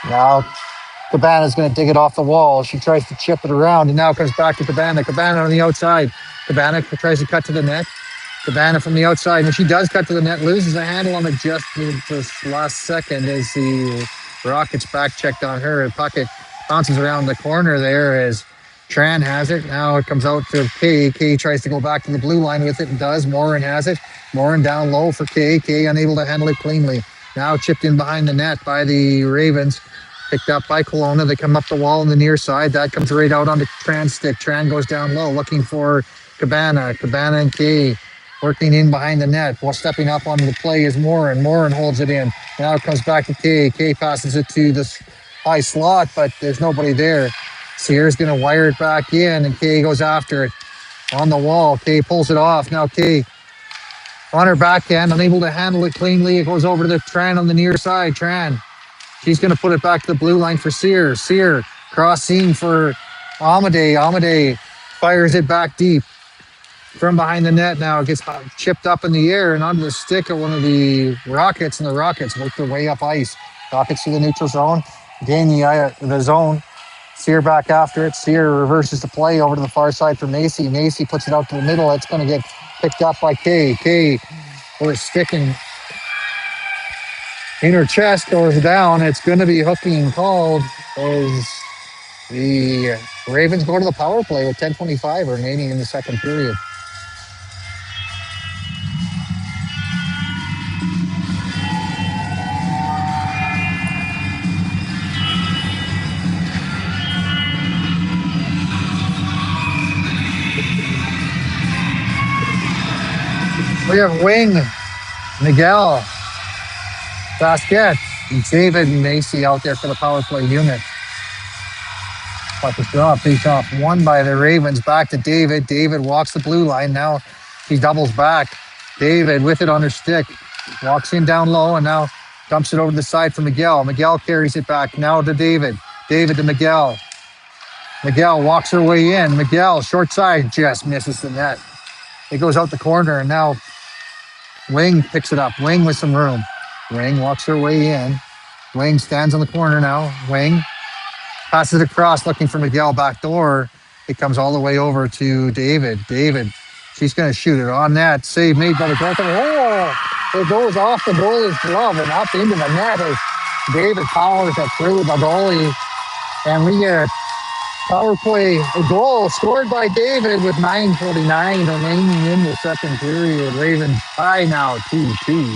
Now Cabana's going to dig it off the wall. She tries to chip it around and now comes back to Cabana. Cabana on the outside. Cabana tries to cut to the net. Cabana from the outside. And she does cut to the net, loses a handle on it just this last second as the Rockets back checked on her. The puck bounces around the corner there as Tran has it. Now it comes out to Kay. Kay tries to go back to the blue line with it and does. Morin has it. Morin down low for Kay. Kay unable to handle it cleanly. Now chipped in behind the net by the Ravens. Picked up by Kelowna. They come up the wall on the near side. That comes right out onto Tran's stick. Tran goes down low looking for Cabana. Cabana and Kay working in behind the net. While stepping up onto the play is Morin. Morin holds it in. Now it comes back to Kay. Kay passes it to the high slot, but there's nobody there. Sear's going to wire it back in, and Kay goes after it on the wall. Kay pulls it off. Now Kay on her backhand, unable to handle it cleanly. It goes over to the Tran on the near side. Tran, she's going to put it back to the blue line for Sear. Sear cross seam for Amadei. Amadei fires it back deep from behind the net. Now it gets chipped up in the air and onto the stick of one of the Rockets, and the Rockets work their way up ice. Rockets to the neutral zone, gain the zone. Sear back after it. Sear reverses the play over to the far side for Macy. Macy puts it out to the middle. It's going to get picked up by Kay. Kay with a stick in her chest, goes down. It's going to be hooking called as the Ravens go to the power play with 10:25 remaining in the second period. We have Wing, Miguel, Basquet, and David and Macy out there for the power play unit. Puck is dropped, face off won by the Ravens. Back to David. David walks the blue line. Now he doubles back. David with it on her stick. Walks in down low and now dumps it over to the side for Miguel. Miguel carries it back now to David. David to Miguel. Miguel walks her way in. Miguel, short side, just misses the net. It goes out the corner and now Wing picks it up. Wing with some room. Wing walks her way in. Wing stands on the corner now. Wing passes it across looking for Miguel back door. It comes all the way over to David. David, she's going to shoot it on net. Save made by the goaltender. Oh, it goes off the goalie's glove and up into the net as David powers it through the goalie. And we get power play, a goal scored by David with 9:49 remaining in the second period. Ravens tie now 2-2.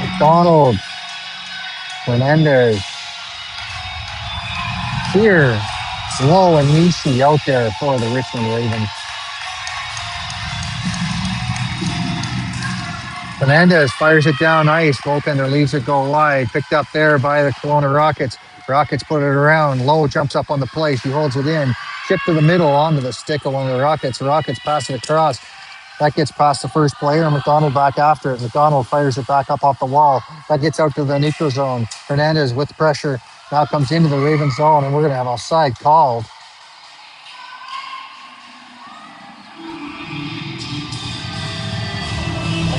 McDonald, Fernandez, here, Slow and Nishi out there for the Richmond Ravens. Fernandez fires it down ice. Goaltender leaves it go wide. Picked up there by the Kelowna Rockets. Rockets put it around. Lowe jumps up on the play. She holds it in. Chip to the middle onto the stick of one of the Rockets. The Rockets pass it across. That gets past the first player. McDonald back after it. McDonald fires it back up off the wall. That gets out to the neutral zone. Fernandez with pressure now comes into the Raven zone, and we're going to have offside called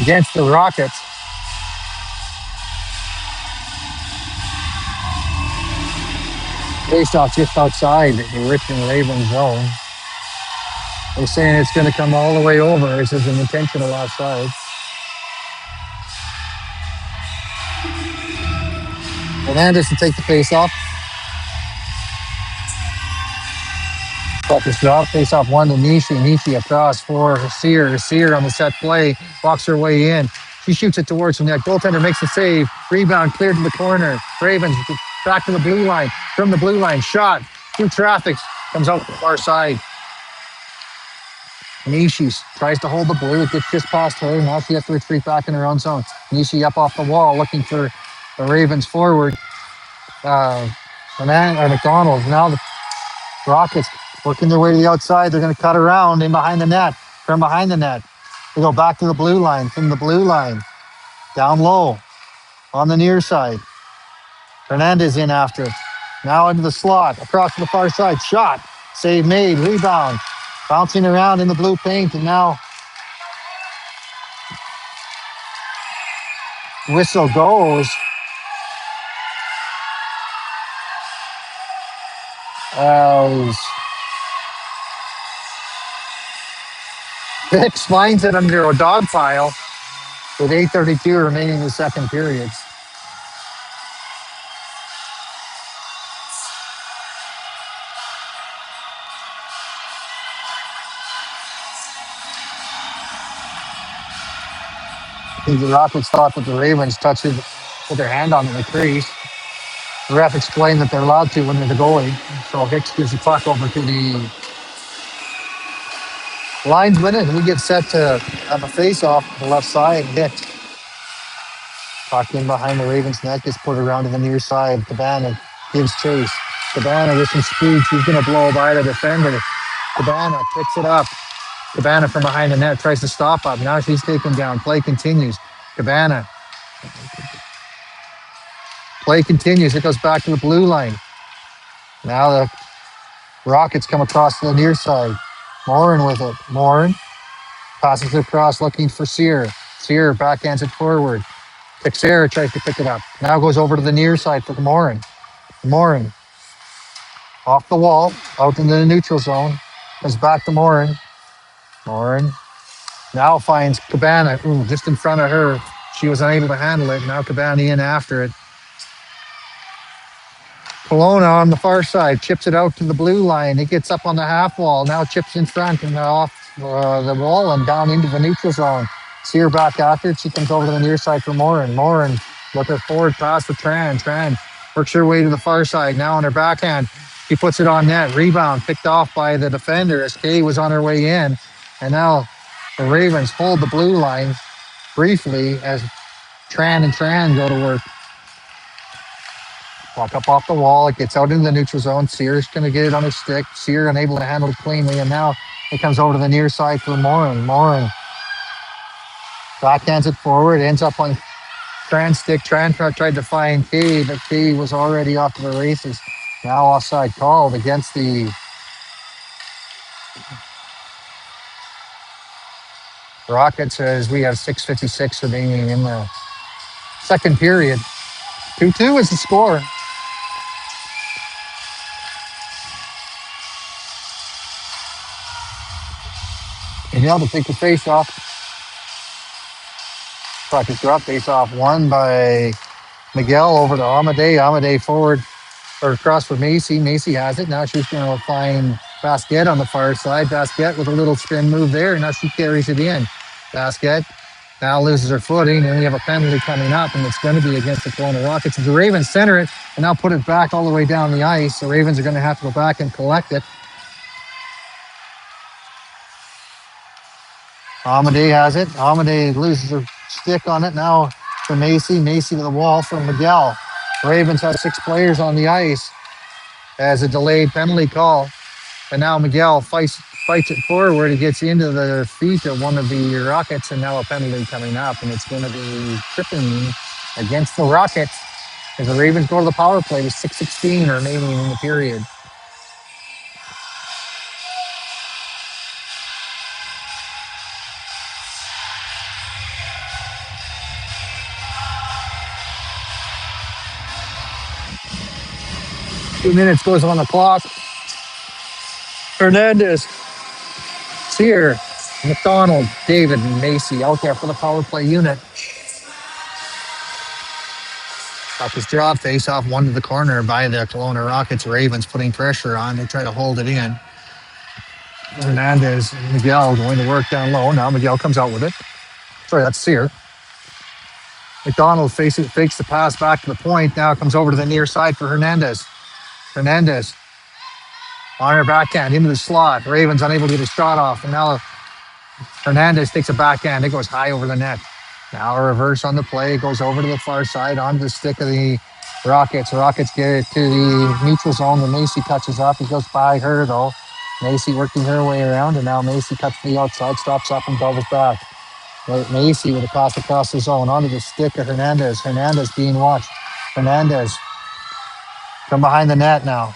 against the Rockets. Faced off just outside the Richmond Raven zone. They're saying it's going to come all the way over. This is an intentional offside. Fernandez to take the face off. Puck is dropped. Face off one to Nishi. Nishi across for Sear. Sear on the set play. Walks her way in. She shoots it towards the net. Goaltender makes the save. Rebound cleared to the corner. Ravens back to the blue line. From the blue line. Shot. Through traffic. Comes out the far side. Nishi tries to hold the blue. It gets just past her. Now she has to retreat back in her own zone. Nishi up off the wall looking for the Ravens forward. McDonald. Now the Rockets working their way to the outside. They're going to cut around in behind the net. From behind the net. They go back to the blue line. From the blue line. Down low. On the near side. Fernandez in after it. Now into the slot. Across to the far side. Shot. Save made. Rebound. Bouncing around in the blue paint. And now whistle goes. Hicks finds it under a dog pile with 8:32 remaining in the second period. The Rockets thought that the Ravens touched it, put their hand on it in the crease. The ref explained that they're allowed to when they're the goalie. So Hicks gives the puck over to the linesman, and we get set to have a face-off on the left side. Hicks puck in behind the Ravens' net, gets put around to the near side. Cabana gives chase. Cabana with some speed. She's going to blow by the defender. Cabana picks it up. Cabana from behind the net tries to stop up. Now she's taken down. Play continues. Cabana. Play continues. It goes back to the blue line. Now the Rockets come across to the near side. Morin with it. Morin passes it across looking for Sear. Sear backhands it forward. Texera tries to pick it up. Now goes over to the near side for Morin. Morin off the wall, out into the neutral zone. Comes back to Morin. Morin now finds Cabana. Ooh, just in front of her. She was unable to handle it. Now Cabana in after it. Kelowna on the far side chips it out to the blue line. It gets up on the half wall. Now chips in front and off the wall and down into the neutral zone. Sear back after it. She comes over to the near side for Morin. Morin with her forward pass for Tran. Tran works her way to the far side. Now on her backhand. She puts it on net. Rebound picked off by the defender as Kay was on her way in. And now the Ravens hold the blue line briefly as Tran go to work. Walk up off the wall. It gets out into the neutral zone. Sear's going to get it on his stick. Sear unable to handle it cleanly. And now it comes over to the near side for Morin. Morin backhands it forward. Ends up on Tran's stick. Tran tried to find Kay, but Kay was already off to the races. Now offside called against the Rockets as we have 6:56 remaining in the second period. 2-2 is the score. Danielle to take the face off. Puck is dropped. Face off won by Miguel over to Amadei. Amadei forward or across for Macy. Macy has it. Now she's going to find Basquet on the far side. Basquet with a little spin move there. Now she carries it in. Basquet now loses her footing, and we have a penalty coming up, and it's going to be against the Kelowna Rockets. The Ravens center it and now put it back all the way down the ice. The Ravens are going to have to go back and collect it. Amadei has it. Amadei loses her stick on it now for Macy. Macy to the wall for Miguel. Ravens have 6 players on the ice as a delayed penalty call. And now Miguel fights it forward. He gets into the feet of one of the Rockets, and now a penalty coming up, and it's going to be tripping against the Rockets as the Ravens go to the power play with 6:16 remaining in the period. Two minutes goes on the clock. Hernandez, Sear, McDonald, David, and Macy out there for the power play unit. Puck is dropped, face off one to the corner by the Kelowna Rockets. Ravens putting pressure on. They try to hold it in. Hernandez, Miguel going to work down low. Now Miguel comes out with it. Sorry, that's Sear. McDonald fakes the pass back to the point. Now comes over to the near side for Hernandez. Hernandez on her backhand into the slot. Ravens unable to get a shot off. And now Hernandez takes a backhand. It goes high over the net. Now a reverse on the play. It goes over to the far side onto the stick of the Rockets. The Rockets get it to the neutral zone. The Macy touches up. It goes by her, though. Macy working her way around. And now Macy cuts to the outside, stops up, and doubles back. Macy with a pass across the zone onto the stick of Hernandez. Hernandez being watched. Hernandez from behind the net now.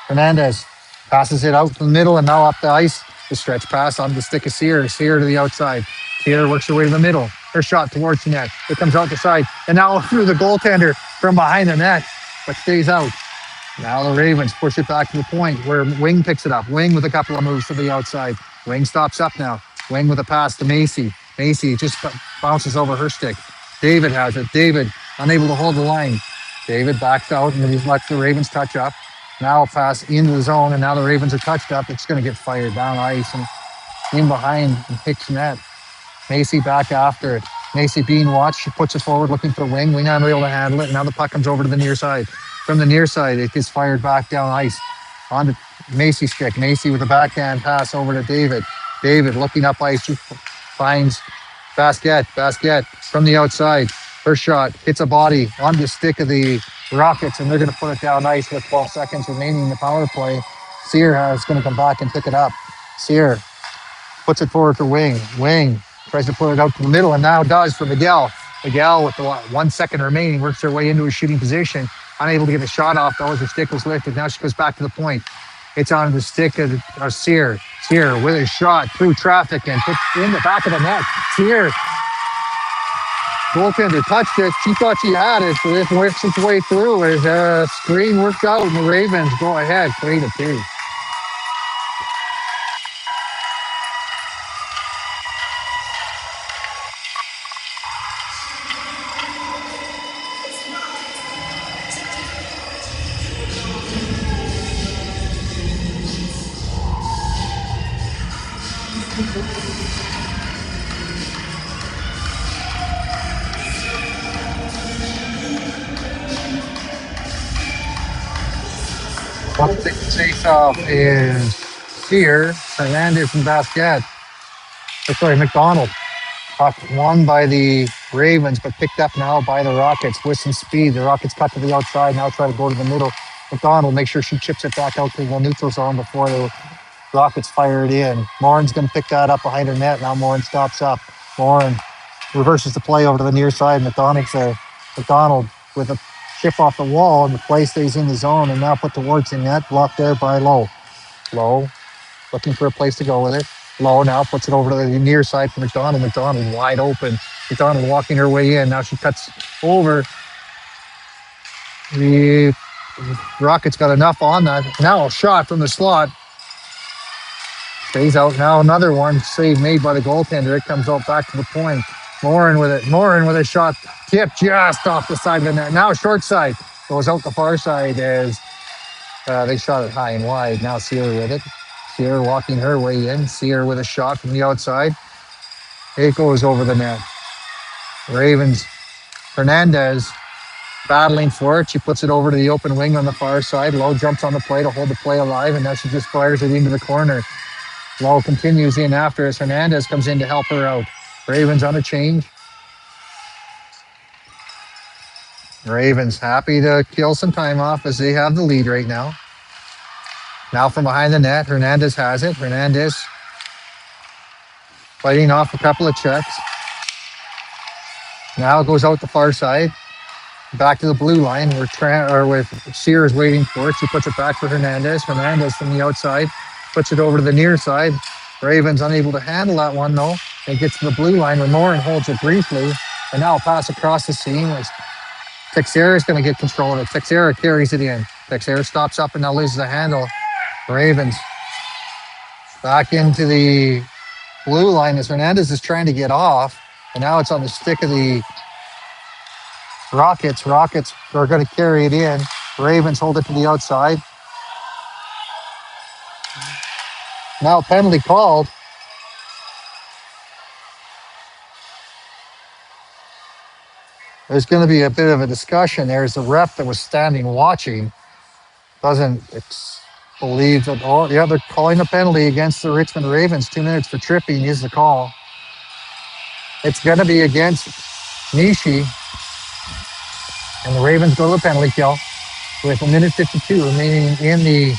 Hernandez passes it out to the middle and now up the ice. The stretch pass onto the stick of Sear. Sear to the outside. Sear works her way to the middle. Her shot towards the net. It comes out the side. And now through the goaltender from behind the net, but stays out. Now the Ravens push it back to the point where Wing picks it up. Wing with a couple of moves to the outside. Wing stops up now. Wing with a pass to Macy. Macy just bounces over her stick. David has it. David unable to hold the line. David backs out and he's let the Ravens touch up. Now a pass into the zone, and now the Ravens are touched up. It's going to get fired down ice and in behind and hits net. Macy back after it. Macy being watched. She puts it forward looking for Wing. Wing unable to handle it. Now the puck comes over to the near side. From the near side, it gets fired back down ice onto Macy's stick. Macy with a backhand pass over to David. David looking up ice. She finds Basquet from the outside. Her shot hits a body on the stick of the Rockets, and they're going to put it down ice with 12 seconds remaining in the power play. Sear is going to come back and pick it up. Sear puts it forward for Wing. Wing tries to put it out to the middle, and now does for Miguel. Miguel with the 1 second remaining works her way into a shooting position. Unable to get a shot off, though, as her stick was lifted. Now she goes back to the point. It's on the stick of Sear. Sear with a shot through traffic and puts in the back of the net. Sear. Goaltender touched it. She thought she had it, but it works its way through as a screen worked out, and the Ravens go ahead 3-2. Once the face-off is Sear, Hernandez, and Basquet. McDonald. Puck won by the Ravens, but picked up now by the Rockets with some speed. The Rockets cut to the outside, now try to go to the middle. McDonald makes sure she chips it back out to the neutral zone before the Rockets fire it in. Morin's going to pick that up behind her net. Now Morin stops up. Morin reverses the play over to the near side. McDonald's there. McDonald with a chip off the wall, and the play stays in the zone and now put towards the net. Blocked there by Lowe. Lowe looking for a place to go with it. Lowe now puts it over to the near side for McDonald. McDonald wide open. McDonald walking her way in. Now she cuts over. The Rockets got enough on that. Now a shot from the slot. Stays out. Now another one. Save made by the goaltender. It comes out back to the point. Morin with it. Morin with a shot. Tip just off the side of the net. Now short side. Goes out the far side as they shot it high and wide. Now Sear with it. Sear walking her way in. Sear with a shot from the outside. It goes over the net. Ravens. Hernandez battling for it. She puts it over to the open wing on the far side. Lowe jumps on the play to hold the play alive, and now she just fires it into the corner. Lowe continues in after as Hernandez comes in to help her out. Ravens on a change. Ravens happy to kill some time off as they have the lead right now. Now from behind the net, Hernandez has it. Hernandez fighting off a couple of checks. Now it goes out the far side. Back to the blue line where with Sears waiting for it. She puts it back for Hernandez. Hernandez from the outside puts it over to the near side. Ravens unable to handle that one though. It gets to the blue line where Morin holds it briefly. And now a pass across the seam. Texera is going to get control of it. Texera carries it in. Texera stops up and now loses the handle. Ravens back into the blue line as Hernandez is trying to get off. And now it's on the stick of the Rockets. Rockets are going to carry it in. Ravens hold it to the outside. Now penalty called. There's going to be a bit of a discussion. There's the ref that was standing watching. Doesn't believe that. Oh, yeah, they're calling a penalty against the Richmond Ravens. 2 minutes for tripping is the call. It's going to be against Nishi. And the Ravens go to the penalty kill with 1:52 remaining in the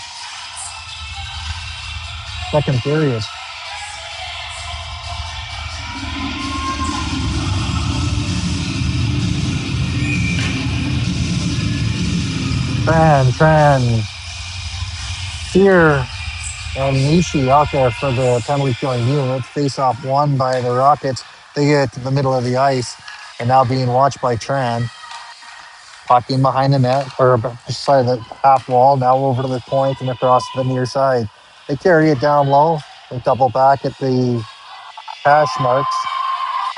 second period. Tran, Sear, and Nishi out there for the penalty killing unit. Face off won by the Rockets. They get to the middle of the ice and now being watched by Tran. Puck in behind the net or beside the half wall, now over to the point and across to the near side. They carry it down low and double back at the hash marks.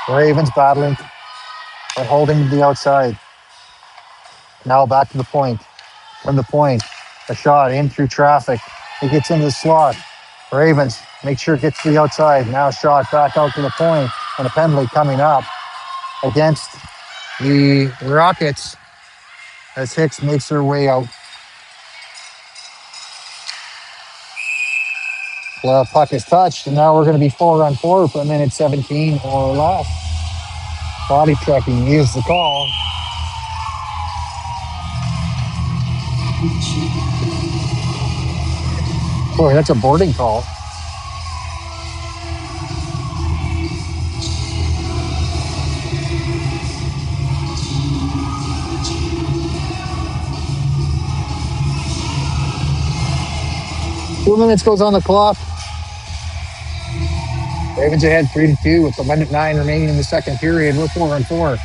Ravens battling but holding to the outside. Now back to the point. From the point, a shot in through traffic. It gets into the slot. Ravens make sure it gets to the outside. Now a shot back out to the point and a penalty coming up against the Rockets as Hicks makes her way out. Well, puck is touched, and now we're going to be 4-on-4 for 1:17 or less. Body checking is the call. Boy, that's a boarding call. Two minutes goes on the clock. Ravens ahead 3-2 with 1:09 remaining in the second period. We're 4-on-4.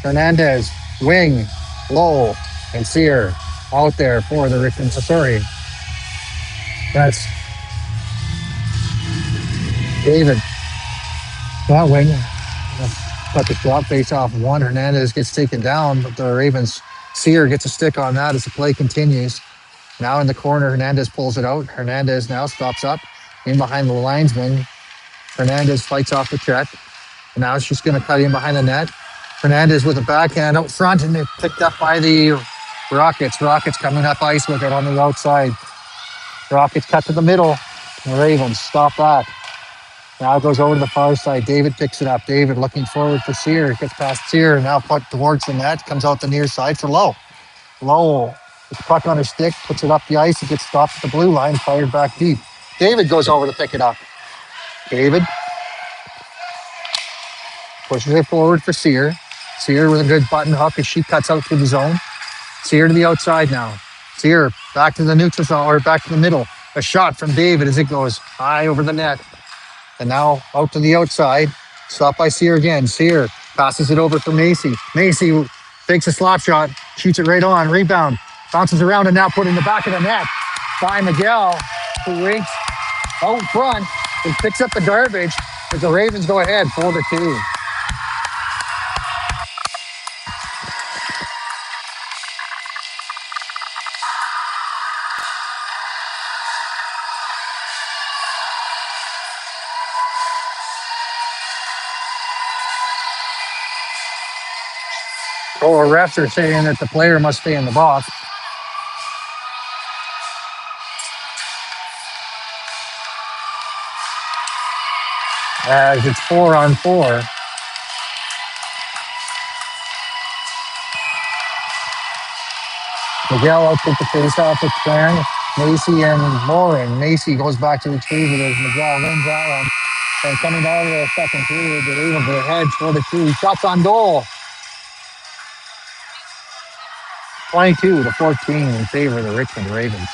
Hernandez, wing, low, and Sear out there for the Richmond. Sorry, that's David. That wing. Cut the drop face off one. Hernandez gets taken down, but the Ravens Sear gets a stick on that as the play continues. Now in the corner, Hernandez pulls it out. Hernandez now stops up in behind the linesman. Hernandez fights off the check. And now she's going to cut in behind the net. Hernandez with a backhand out front, and it's picked up by the Rockets. Rockets coming up ice with it on the outside. Rockets cut to the middle. The Ravens stop that. Now it goes over to the far side. David picks it up. David looking forward for Sear. Gets past Sear. Now put towards the net. Comes out the near side for Lowe. Lowe with the puck on her stick. Puts it up the ice. It gets stopped at the blue line. Fired back deep. David goes over to pick it up. David pushes it forward for Sear. Sear with a good button hook as she cuts out through the zone. Sear to the outside now. Sear back to the neutral zone or back to the middle. A shot from David as it goes high over the net. And now out to the outside. Stopped by Sear again. Sear passes it over for Macy. Macy takes a slap shot, shoots it right on, rebound, bounces around and now put in the back of the net by Miguel, who winks out front and picks up the garbage as the Ravens go ahead 4-2. Or refs are saying that the player must stay in the box. As it's 4-on-4. Miguel out took the face off with Tran, Macy and Lauren. Macy goes back to retrieve it as Miguel wins that one. And coming out of the second period, they're able to head for the 2 shots on goal. 22-14 in favor of the Richmond Ravens.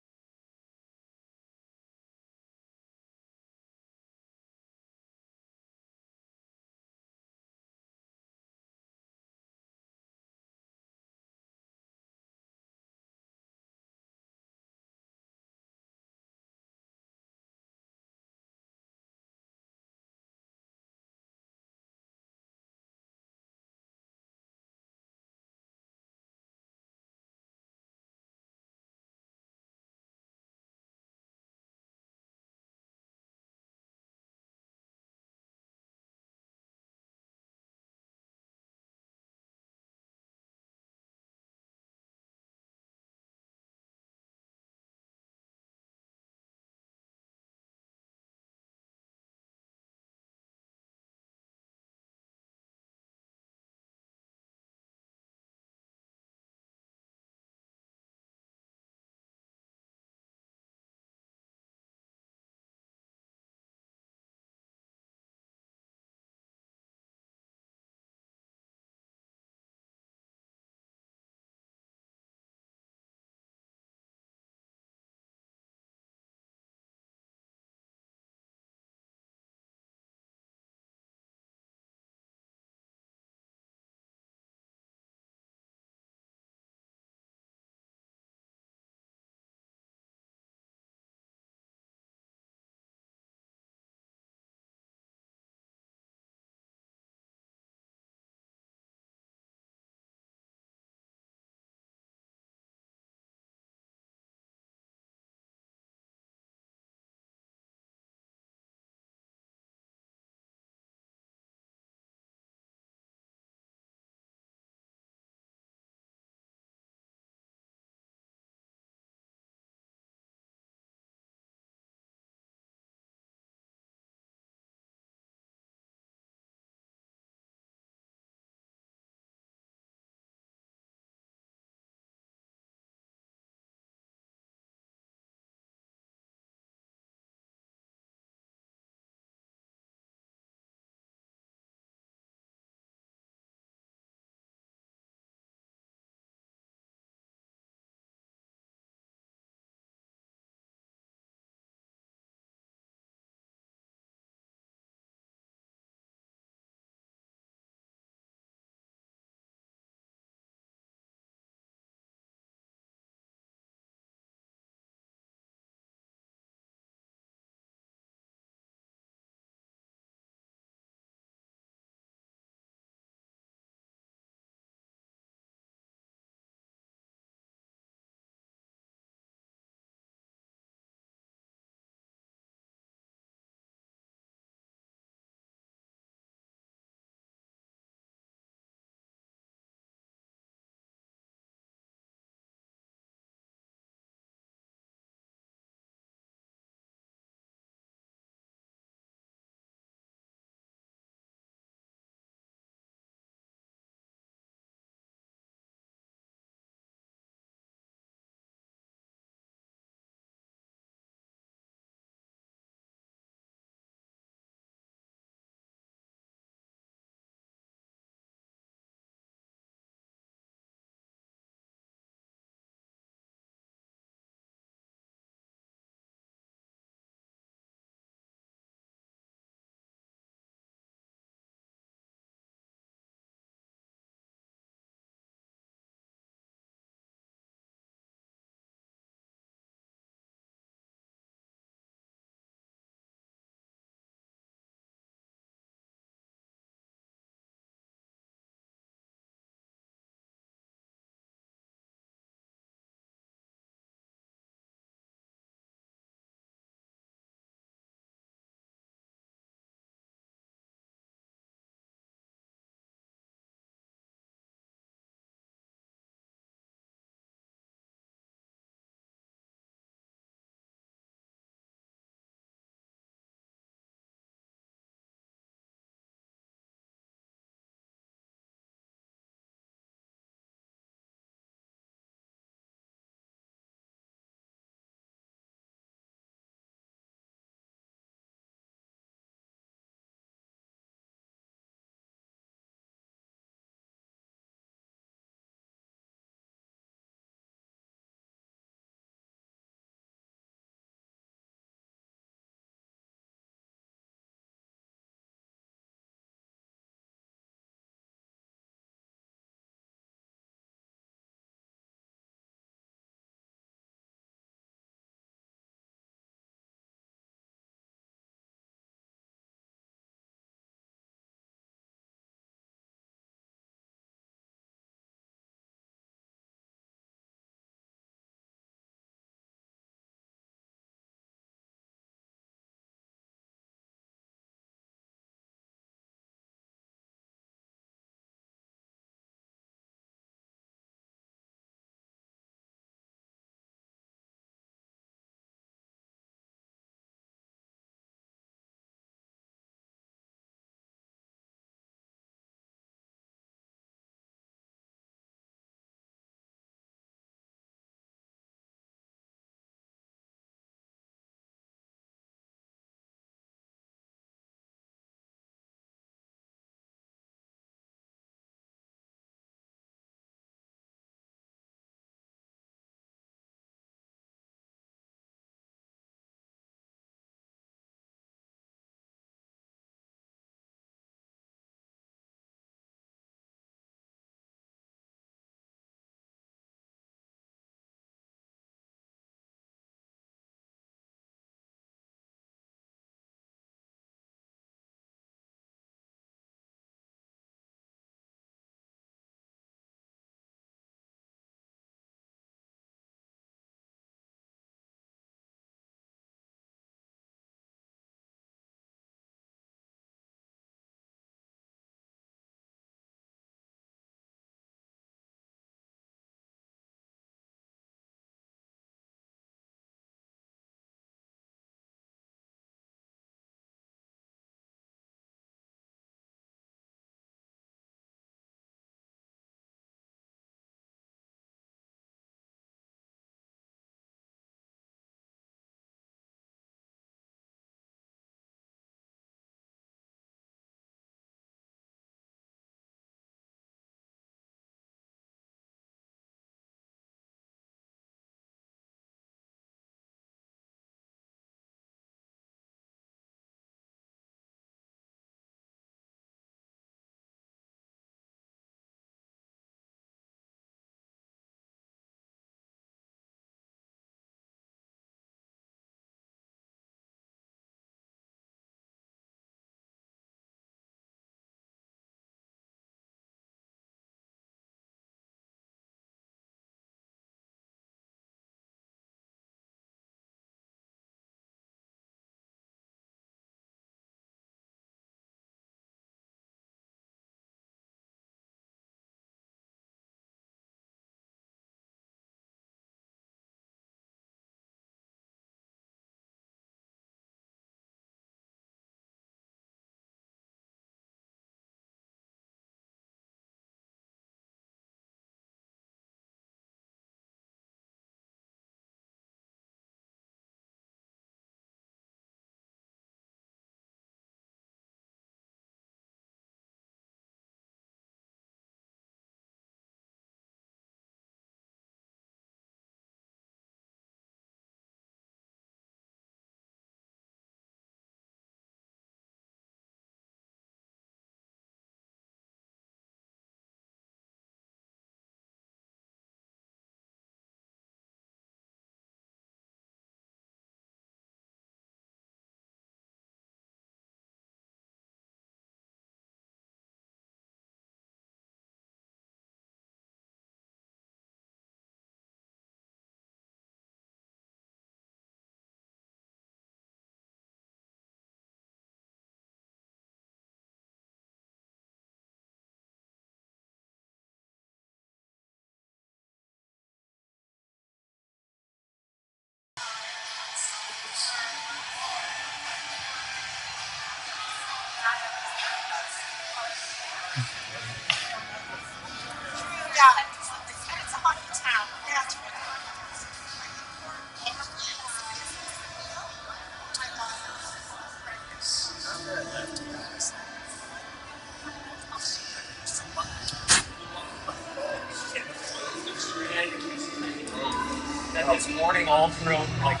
This morning all throughout like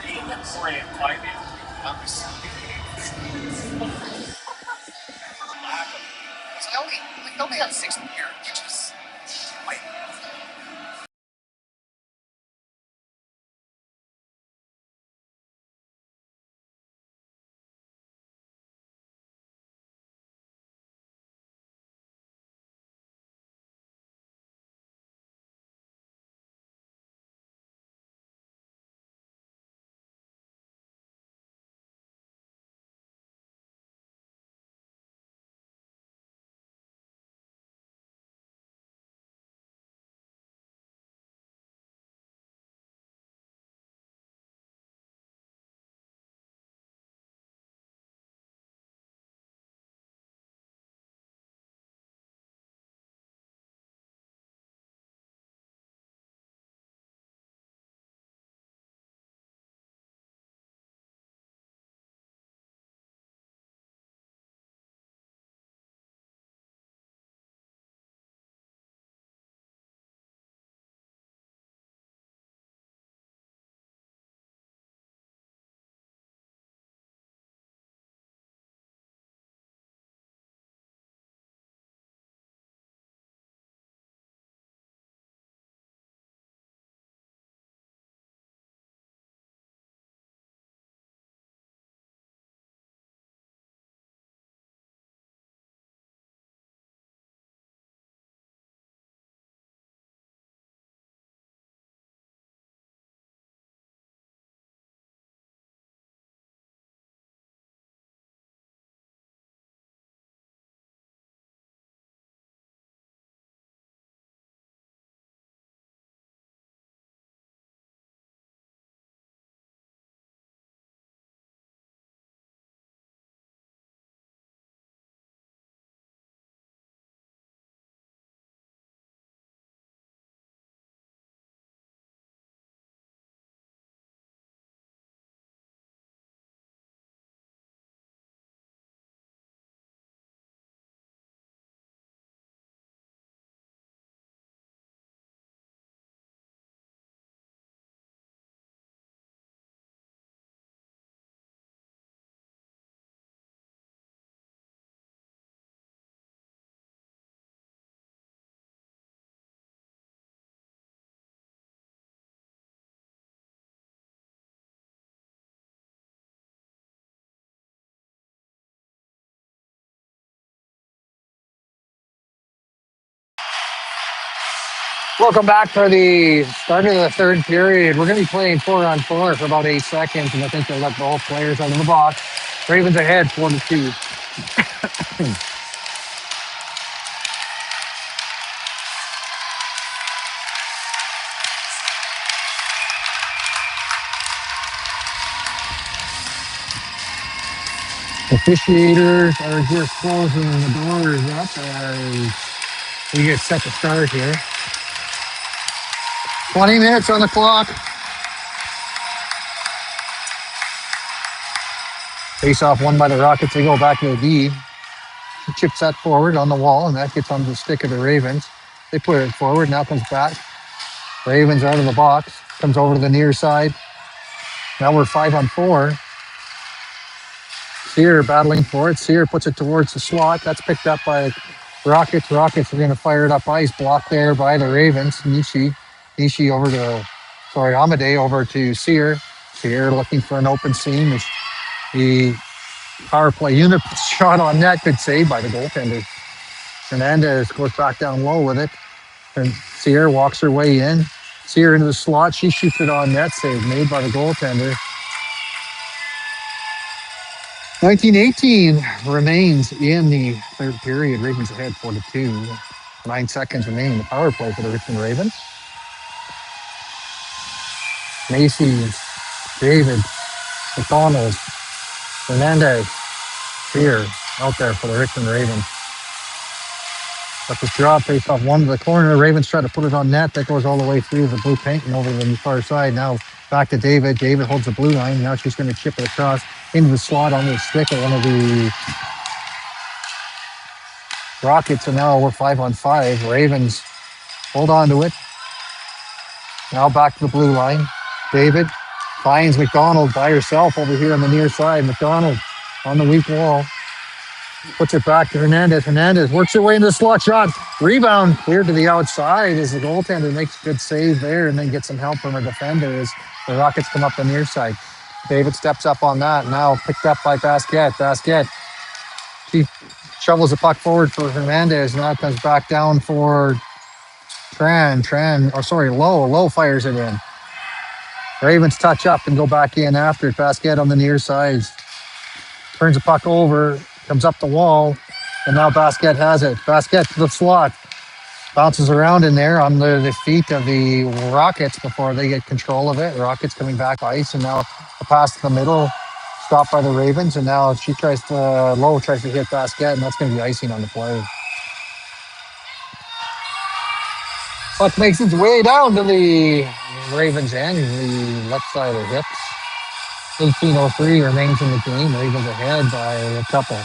3 and 4 a.m. 5 a.m. I only had 6 beer, which is quite. Welcome back for the start of the third period. We're going to be playing 4-on-4 for about 8 seconds, and I think they'll let both players out of the box. Ravens ahead, 4-2. Officiators are just closing the doors up as we get set to start here. 20 minutes on the clock. Face off won by the Rockets. They go back to the D. Chips that forward on the wall, and that gets on the stick of the Ravens. They put it forward. Now comes back. Ravens out of the box. Comes over to the near side. Now we're 5-on-4. Sear battling for it. Sear puts it towards the slot. That's picked up by Rockets. Rockets are going to fire it up ice. Blocked there by the Ravens. Nishi over to, Amadei over to Sear. Sear looking for an open seam. The power play unit shot on net. Good save by the goaltender. Hernandez goes back down low with it. And Sear walks her way in. Sear into the slot. She shoots it on net. Save made by the goaltender. 1918 remains in the third period. Ravens ahead 4-2. 9 seconds remaining in the power play for the Richmond Ravens. Macy, David, McDonald, Hernandez, Sear out there for the Richmond Ravens. But the drop face off one to the corner. Ravens try to put it on net. That goes all the way through the blue paint and over to the far side. Now back to David. David holds the blue line. Now she's going to chip it across into the slot on the stick of one of the Rockets. And now we're 5-on-5. Ravens hold on to it. Now back to the blue line. David finds McDonald by herself over here on the near side. McDonald on the weak wall. Puts it back to Hernandez. Hernandez works her way into the slot shot. Rebound cleared to the outside as the goaltender makes a good save there and then gets some help from her defender as the Rockets come up the near side. David steps up on that. Now picked up by Basquette. Basquette. She shovels the puck forward for Hernandez. Now it comes back down for Lowe. Lowe fires it in. Ravens touch up and go back in after it. Basquette on the near side. Turns the puck over. Comes up the wall, and now Basquette has it. Basquette to the slot. Bounces around in there on the feet of the Rockets before they get control of it. Rockets coming back ice, and now a pass to the middle, stopped by the Ravens, and now Lowe tries to hit Basquette, and that's going to be icing on the play. Puck makes its way down to the Ravens' end, the left side of hips. 18:03 remains in the game. Ravens ahead by a couple.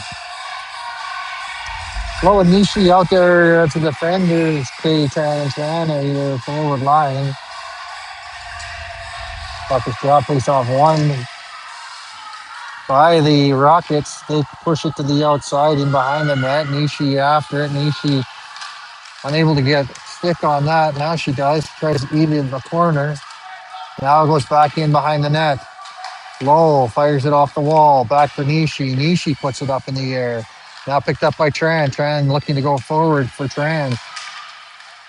Low and Nishi out there to defend is Kay Tarantana, either forward line. Puck is dropped face off one by the Rockets. They push it to the outside and behind the net. Nishi after it. Nishi unable to get stick on that. Now she does. Tries to eat it in the corner. Now it goes back in behind the net. Low fires it off the wall. Back for Nishi. Nishi puts it up in the air. Now picked up by Tran. Tran looking to go forward for Tran.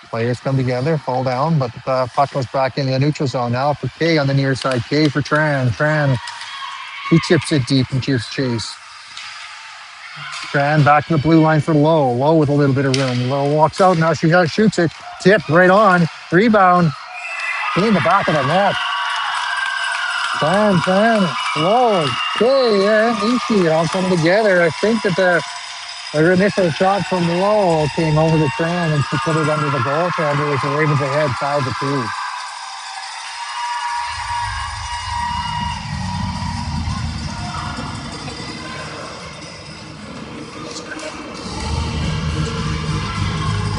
Players come together, fall down, but the puck goes back into the neutral zone. Now for Kay on the near side. Kay for Tran. Tran, he chips it deep and gives chase. Tran back to the blue line for Lowe. Lowe with a little bit of room. Lowe walks out. Now she shoots it. Tipped right on. Rebound. In the back of the net. Tran, Lowe, Kay, and Ishi all coming together. I think that her initial shot from Lowe came over the Tran and she put it under the goaltender as the Ravens ahead 5-2.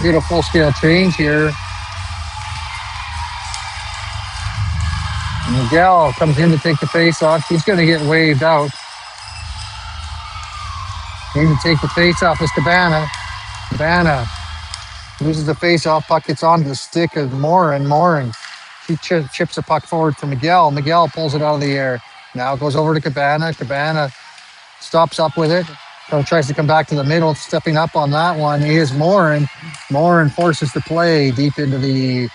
Get a full scale change here. Miguel comes in to take the face off. He's going to get waved out. Need to take the face off is Cabana. Cabana loses the face off. Puck gets onto the stick of Morin. Morin. She chips the puck forward to Miguel. Miguel pulls it out of the air. Now it goes over to Cabana. Cabana stops up with it. Tries to come back to the middle. Stepping up on that one is Morin. Morin forces the play deep into the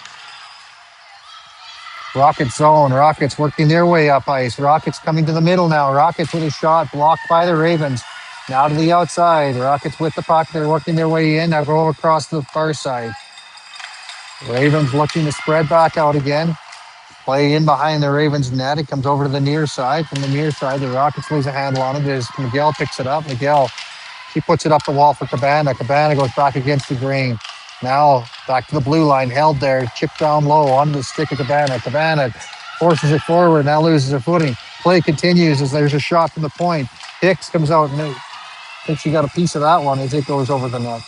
Rockets zone. Rockets working their way up ice. Rockets coming to the middle now. Rockets with a shot blocked by the Ravens. Now to the outside. Rockets with the puck. They're working their way in. Now go across to the far side. Ravens looking to spread back out again. Play in behind the Ravens net. It comes over to the near side. From the near side, the Rockets lose a handle on it as Miguel picks it up. Miguel, he puts it up the wall for Cabana. Cabana goes back against the grain. Now back to the blue line. Held there. Chipped down low onto the stick of Cabana. Cabana forces it forward. Now loses her footing. Play continues as there's a shot from the point. Hicks comes out and I think she got a piece of that one as it goes over the net.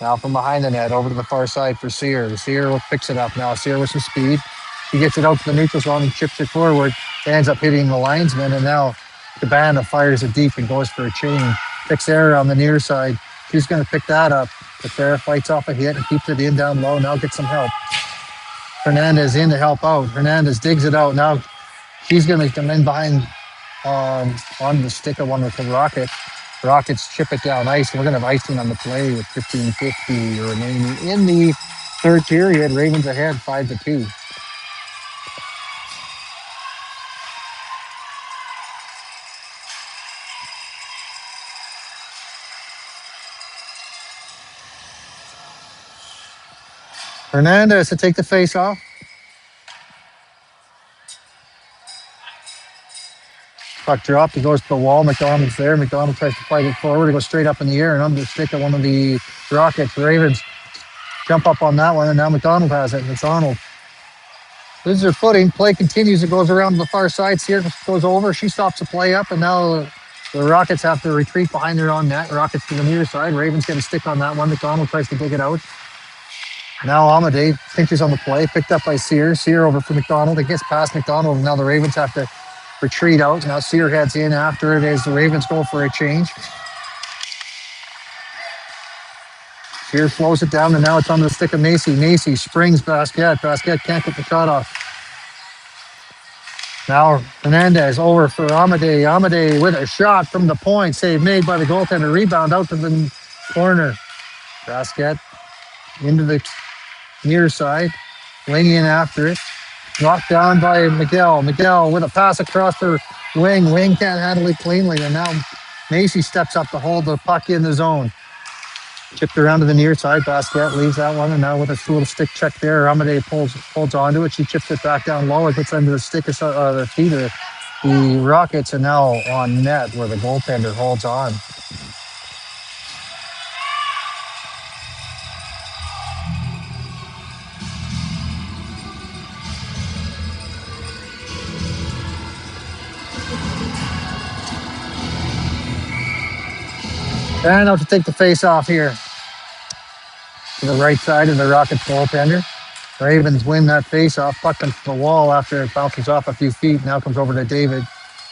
Now from behind the net, over to the far side for Sear. Sear picks it up now. Sear with some speed. He gets it out to the neutral zone and chips it forward. It ends up hitting the linesman, and now Cabana fires it deep and goes for a chain. Picks Sarah on the near side. She's going to pick that up. But Sarah fights off a hit and keeps it in down low. Now gets some help. Hernandez in to help out. Hernandez digs it out. Now she's going to come in behind on the stick of one with the Rockets. Rockets chip it down ice. We're going to have icing on the play with 15:50 remaining in the third period. Ravens ahead 5-2. Hernandez to take the face off. Puck dropped. He goes to the wall. McDonald's there. McDonald tries to fight it forward. He goes straight up in the air and under the stick of one of the Rockets. Ravens jump up on that one, and now McDonald has it. McDonald loses her footing. Play continues. It goes around to the far side. Sear goes over. She stops the play up, and now the Rockets have to retreat behind their own net. Rockets to the near side. Ravens get a stick on that one. McDonald tries to dig it out. Now Amadei pinches on the play, picked up by Sear. Sear over for McDonald. It gets past McDonald, and now the Ravens have to retreat out. Now Sear heads in after it as the Ravens go for a change. Sear slows it down, and now it's on the stick of Macy. Macy springs Basquet. Basquet can't get the shot off. Now Hernandez over for Amadei. Amadei with a shot from the point. Save made by the goaltender. Rebound out to the corner. Basquet into the near side. Laying in after it. Knocked down by Miguel. Miguel with a pass across the wing. Wing can't handle it cleanly. And now Macy steps up to hold the puck in the zone. Chipped around to the near side. Basquet leaves that one. And now with a little stick check there, Amadei holds onto it. She chips it back down low. It gets under the stick of the feet of the Rockets. And now on net where the goaltender holds on. And out to take the face off here. To the right side of the Rockets goaltender. Ravens win that face off. Puck comes to the wall after it bounces off a few feet. Now comes over to David.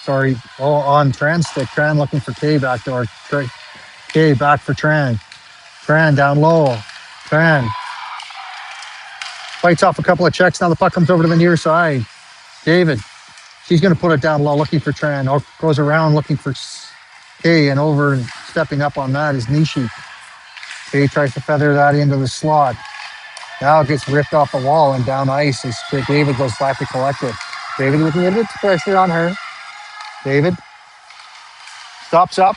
On Tran's stick. Tran looking for K back door. K back for Tran. Tran down low. Tran fights off a couple of checks. Now the puck comes over to the near side. David. She's going to put it down low looking for Tran. Goes around looking for K, and over and stepping up on that is Nishi. K tries to feather that into the slot. Now it gets ripped off the wall and down ice as David goes back to collect it. David with a little bit of pressure on her. David stops up.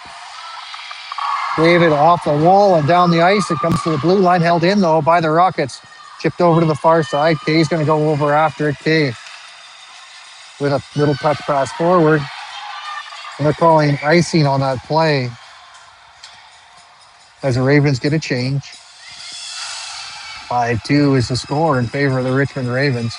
David off the wall and down the ice. It comes to the blue line, held in though by the Rockets. Chipped over to the far side. Kay's going to go over after it. Kay with a little touch pass forward. And they're calling icing on that play as the Ravens get a change. 5-2 is the score in favor of the Richmond Ravens.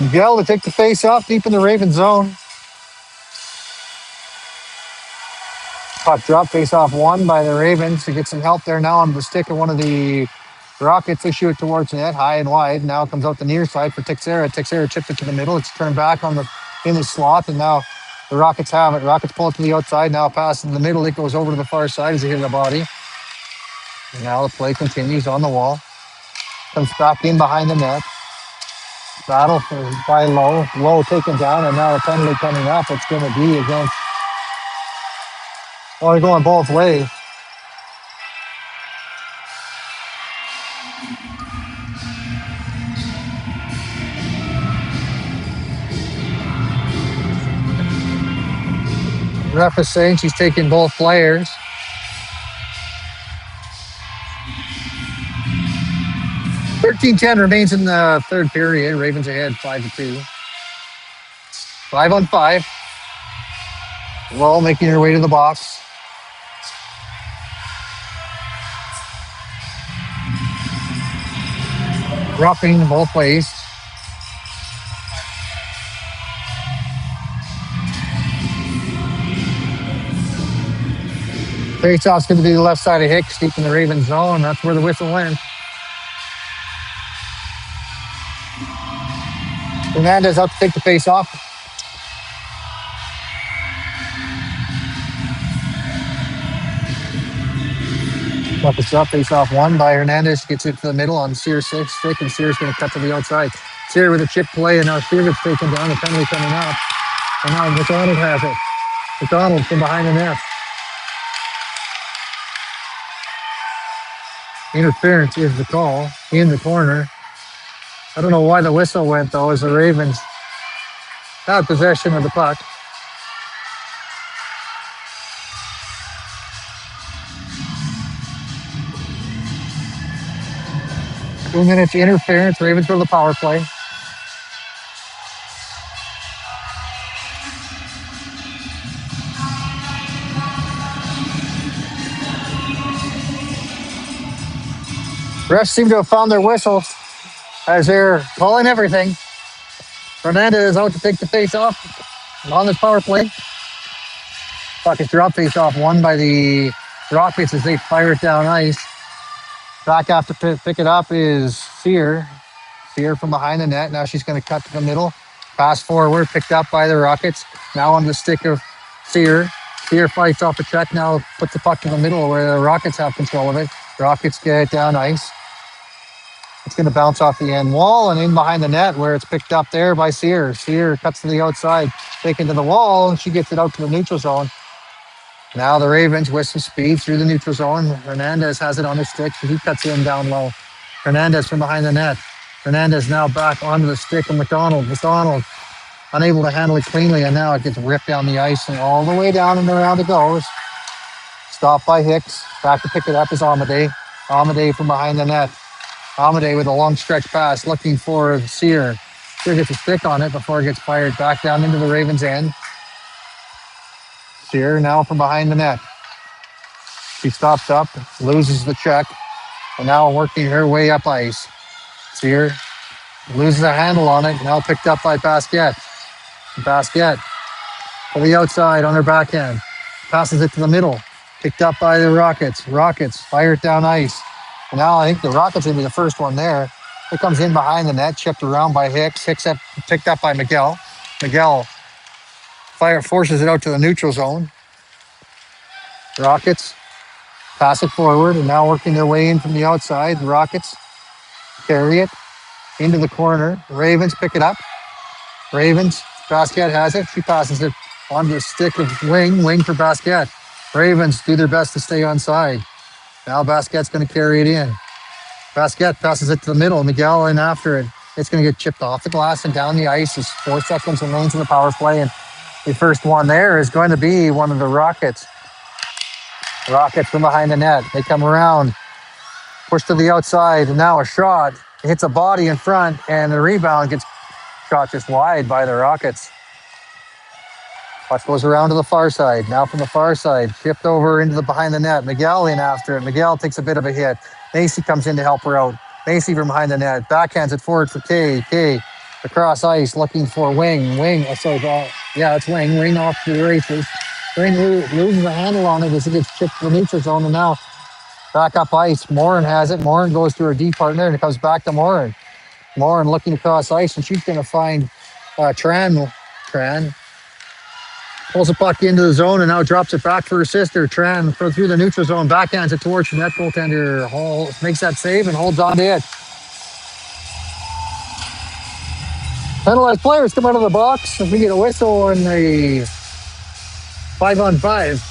Miguel to take the face off deep in the Ravens zone. Puck drop, face off won by the Ravens to get some help there now on the stick of one of the Rockets. They shoot it towards the net, high and wide. Now it comes out the near side for Texera. Texera chipped it to the middle. It's turned back in the slot, and now the Rockets have it. Rockets pull it to the outside. Now pass in the middle. It goes over to the far side as they hit the body. And now the play continues on the wall. Comes back in behind the net. Battle by Lowe. Lowe taken down, and now a penalty coming up. It's going to be against... Oh, they're going both ways. The ref is saying she's taking both players. $13-10 remains in the third period. Ravens ahead 5-2. 5-on-5. Lowe making her way to the box. Roughing both ways. Faceoff's going to be the left side of Hicks, deep in the Ravens zone. That's where the whistle went. Hernandez out to take the face off. Buckets up, face off one by Hernandez. Gets it to the middle on Sear's stick, and Sear's going to cut to the outside. Sear with a chip play, and now Sear gets taken down. The penalty coming up. And now McDonald has it. McDonald from behind the net. Interference is the call in the corner. I don't know why the whistle went, though, as the Ravens had possession of the puck. 2 minutes interference. Ravens go to the power play. Refs seem to have found their whistle as they're calling everything. Fernandez out to take the face off on this power play. Puck is drop face off won by the Rockets as they fire it down ice. Back after pick it up is Sear. Sear from behind the net. Now she's going to cut to the middle. Pass forward, picked up by the Rockets. Now on the stick of Sear. Sear fights off the check. Now puts the puck in the middle where the Rockets have control of it. Rockets get it down ice. It's going to bounce off the end wall and in behind the net where it's picked up there by Sear. Sear cuts to the outside, taken to the wall, and she gets it out to the neutral zone. Now the Ravens with some speed through the neutral zone. Hernandez has it on his stick. He cuts in down low. Hernandez from behind the net. Hernandez now back onto the stick of McDonald. McDonald unable to handle it cleanly, and now it gets ripped down the ice and all the way down and around it goes. Stopped by Hicks. Back to pick it up is Amadei. Amadei from behind the net. Amadei with a long stretch pass looking for Sear. Sear gets a stick on it before it gets fired back down into the Ravens' end. Sear now from behind the net. She stops up, loses the check, and now working her way up ice. Sear loses a handle on it, now picked up by Basquet. Basquet to the outside on her backhand. Passes it to the middle. Picked up by the Rockets. Rockets fire it down ice. And now I think the Rockets will be the first one there. It comes in behind the net, chipped around by Hicks. Hicks picked up by Miguel. Miguel forces it out to the neutral zone. Rockets pass it forward and now working their way in from the outside. The Rockets carry it into the corner. Ravens pick it up. Ravens, Basquet has it. She passes it onto the stick of Wing. Wing for Basquet. Ravens do their best to stay onside. Now Basquet's going to carry it in. Basquet passes it to the middle. Miguel in after it. It's going to get chipped off the glass and down the ice as 4 seconds remains in the power play. And the first one there is going to be one of the Rockets. Rockets from behind the net. They come around, push to the outside, and now a shot. It hits a body in front, and the rebound gets shot just wide by the Rockets. Puck goes around to the far side. Now from the far side, shipped over into the behind the net. Miguel in after it. Miguel takes a bit of a hit. Macy comes in to help her out. Macy from behind the net. Backhands it forward for Kay. Kay across ice looking for Wing. Wing, it's Wing. Wing off to the races. Wing loses the handle on it as it gets chipped to the neutral zone, and now back up ice. Morin has it. Morin goes to her D partner, and it comes back to Morin. Morin looking across ice, and she's going to find Tran. Tran pulls the puck into the zone and now drops it back for her sister. Tran through the neutral zone, backhands it towards the net goaltender. Hall makes that save and holds on to it. Penalized players come out of the box. If we get a whistle on the 5-on-5.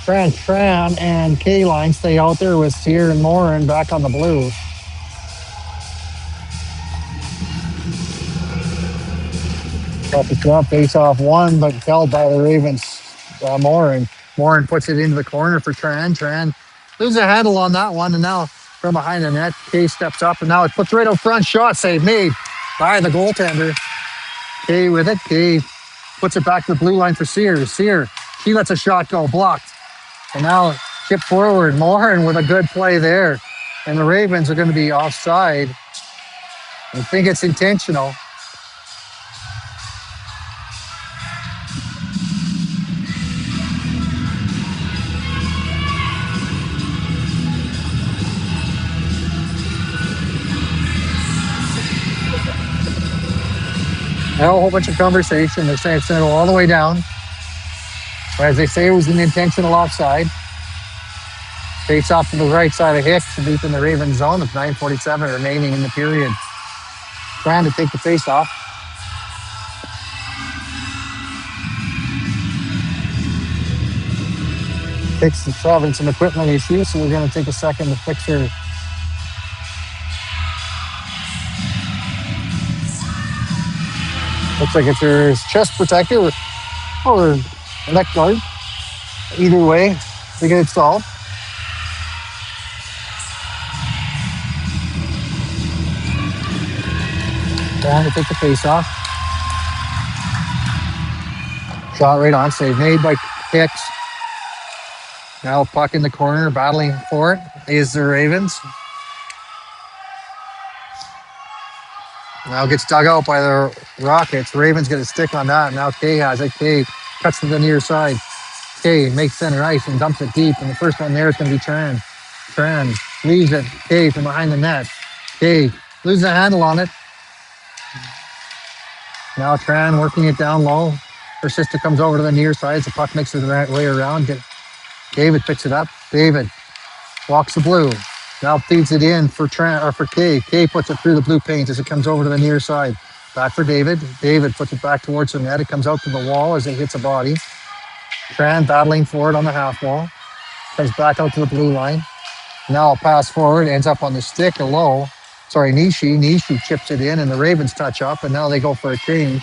Tran and K-Line stay out there with Sear and Morin back on the blue. Off the drop, face off one, but held by the Ravens. Morin. Morin puts it into the corner for Tran. Tran loses a handle on that one, and now from behind the net, Kay steps up, and now it puts right out front. Shot save made by the goaltender. Kay with it. Kay puts it back to the blue line for Sear. Sear, she lets a shot go, blocked. And now chip forward. Morin with a good play there. And the Ravens are going to be offside. I think it's intentional. Now a whole bunch of conversation. They're saying it's going to go all the way down. As they say, it was an intentional offside. Face off to the right side of Hicks, deep in the Raven zone with 9:47 remaining in the period. Trying to take the face off. Hicks is having some equipment issues, so we're going to take a second to fix her. Looks like it's her chest protector or neck guard. Either way, we get it solved. Trying to take the face off. Shot right on. Save made by Hicks. Now puck in the corner, battling for it is the Ravens. Now gets dug out by the Rockets. Ravens get a stick on that. Now Kay has it. Kay cuts to the near side. Kay makes center ice and dumps it deep. And the first one there is going to be Tran. Tran leaves it. Kay from behind the net. Kay loses a handle on it. Now Tran working it down low. Her sister comes over to the near side. The puck makes it the right way around. David picks it up. David walks the blue. Now feeds it in for Tran or for Kay. Kay puts it through the blue paint as it comes over to the near side. Back for David. David puts it back towards the net. It comes out to the wall as it hits a body. Tran battling for it on the half wall. Comes back out to the blue line. Now a pass forward, ends up on the stick or low. Sorry, Nishi. Nishi chips it in and the Ravens touch up and now they go for a change.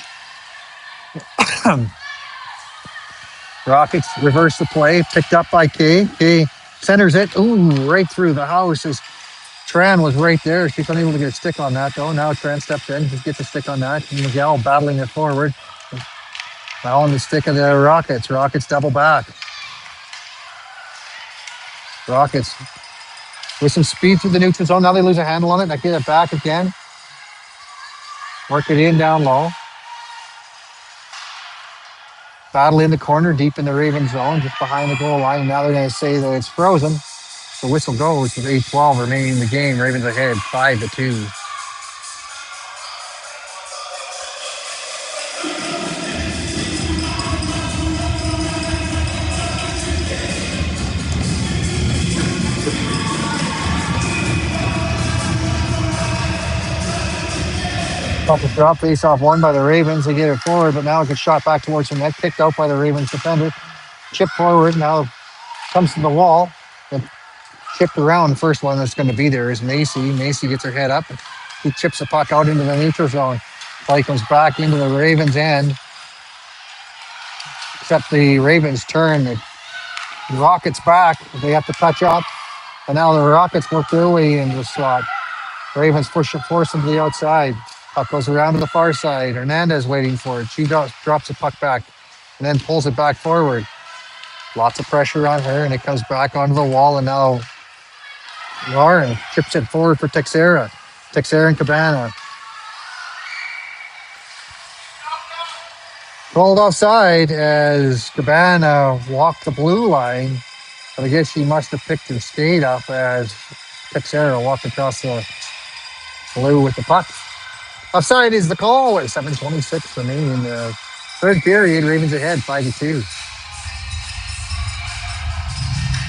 Rockets reverse the play, picked up by Kay. Kay centers it. Ooh, right through the house. As Tran was right there. She's unable to get a stick on that though. Now Tran steps in, gets a stick on that. Miguel battling it forward. Now on the stick of the Rockets. Rockets double back. Rockets with some speed through the neutral zone. Now they lose a handle on it. They get it back again. Work it in down low. Battle in the corner, deep in the Ravens zone, just behind the goal line. Now they're going to say that it's frozen. The whistle goes with 8:12 remaining in the game. Ravens ahead 5-2. Couple drop face off one by the Ravens. They get it forward, but now it gets shot back towards the net, kicked out by the Ravens defender. Chip forward, now comes to the wall. And chipped around. The first one that's going to be there is Macy. Macy gets her head up. He chips the puck out into the neutral zone. Play comes back into the Ravens' end. Except the Ravens turn. The Rockets back. They have to touch up. And now the Rockets work their way into the slot. Ravens force them to the outside. Puck goes around to the far side. Hernandez waiting for it. She drops the puck back and then pulls it back forward. Lots of pressure on her, and it comes back onto the wall. And now Lauren chips it forward for Texera. Texera and Cabana. Rolled offside as Cabana walked the blue line. But I guess she must have picked her skate up as Texera walked across the blue with the puck. Offside is the call with 7:26 remaining in the third period. Ravens ahead 5-2.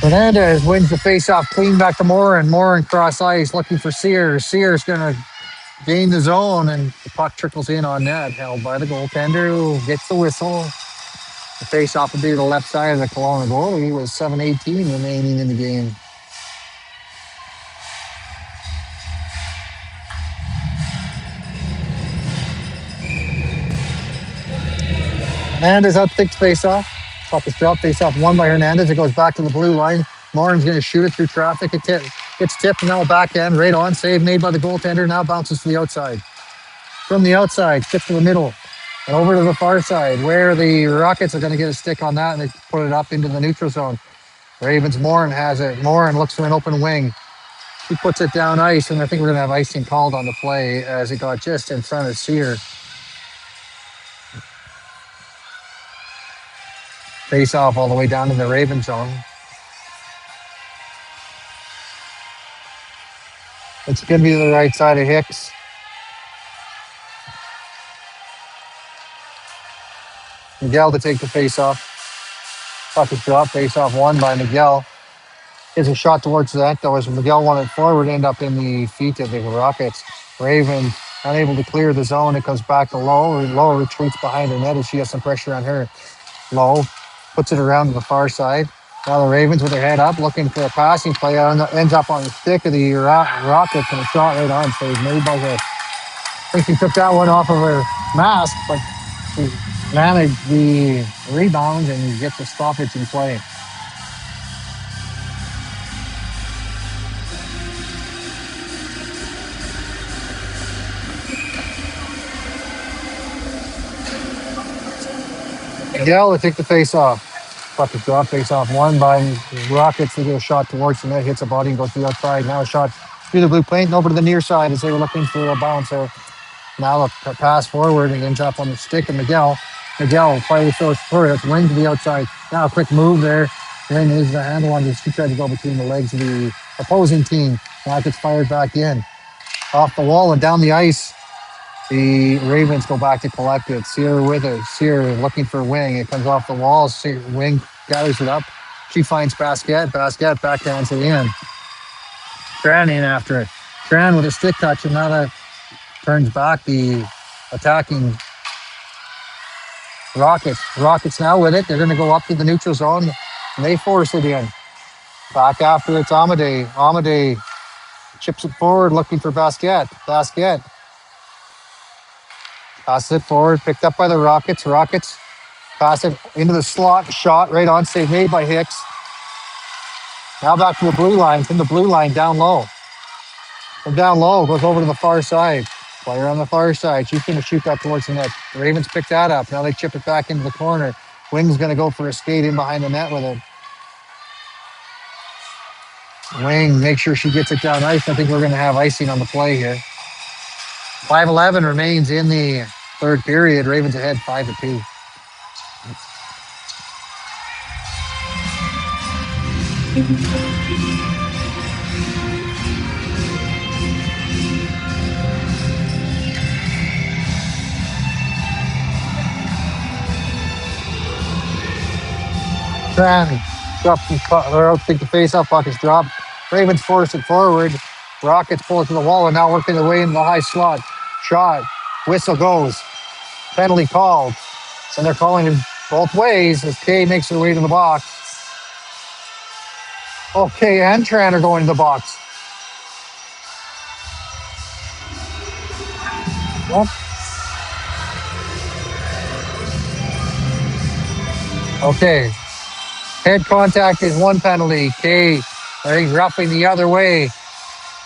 Hernandez wins the faceoff clean back to Morin. Morin cross ice looking for Sears. Sears going to gain the zone and the puck trickles in on net. Held by the goaltender who gets the whistle. The faceoff will be to the left side of the Kelowna goalie. With 7:18 remaining in the game. Hernandez outpicks faceoff. Puck is dropped. Faceoff won by Hernandez. It goes back to the blue line. Morin's going to shoot it through traffic. It gets tipped. Now back end. Right on. Save made by the goaltender. Now bounces to the outside. From the outside, tipped to the middle. And over to the far side where the Rockets are going to get a stick on that. And they put it up into the neutral zone. Ravens, Morin has it. Morin looks for an open wing. He puts it down ice. And I think we're going to have icing called on the play as it got just in front of Sear. Face off all the way down to the Raven zone. It's going to be to the right side of Hicks. Miguel to take the face off. Puck is dropped. Face off won by Miguel. Here's a shot towards that though as Miguel wanted forward, end up in the feet of the Rockets. Raven unable to clear the zone. It comes back to Lowe. Lowe retreats behind her net as she has some pressure on her. Lowe puts it around to the far side. Now the Ravens with their head up, looking for a passing play. Ends up on the stick of the Rockets and a shot right on. So he's made by her. I think she took that one off of her mask, but she managed the rebound and gets the stoppage in play. Miguel will take the face off. Fucking drop face off one by Rockets. They get a shot towards the net, hits a body and goes to the outside. Now a shot through the blue paint and over to the near side as they were looking for a bouncer. Now a pass forward and ends up on the stick of Miguel. Miguel finally throws for it. Wing to the outside. Now a quick move there. Wing loses the handle on this. She tried to go between the legs of the opposing team. Now it gets fired back in. Off the wall and down the ice. The Ravens go back to collect it. Sear with it. Sear looking for Wing. It comes off the wall. Wing gathers it up. She finds Basket. Basket backhands it in. Tran in after it. Tran with a stick touch, and now that turns back the attacking Rockets. Rockets now with it. They're going to go up to the neutral zone, and they force it in. Back after it's Amadei. Amadei chips it forward looking for Basket. Basket passes it forward, picked up by the Rockets. Rockets pass it into the slot. Shot right on, save made by Hicks. Now back to the blue line. From the blue line down low. From down low, goes over to the far side. Player on the far side. She's going to shoot that towards the net. The Ravens pick that up. Now they chip it back into the corner. Wing's going to go for a skate in behind the net with it. Wing, make sure she gets it down ice. I think we're going to have icing on the play here. 5:11 remains in the third period. Ravens ahead 5-2. Tran drop or take the face off. Puck is dropped. Ravens force it forward. Rockets pull it to the wall and now working their way into the high slot. Shot. Whistle goes. Penalty called. And they're calling him both ways as Kay makes her way to the box. Okay, and Tran are going to the box. Yep. Okay. Head contact is one penalty. Kay, I think, roughing the other way.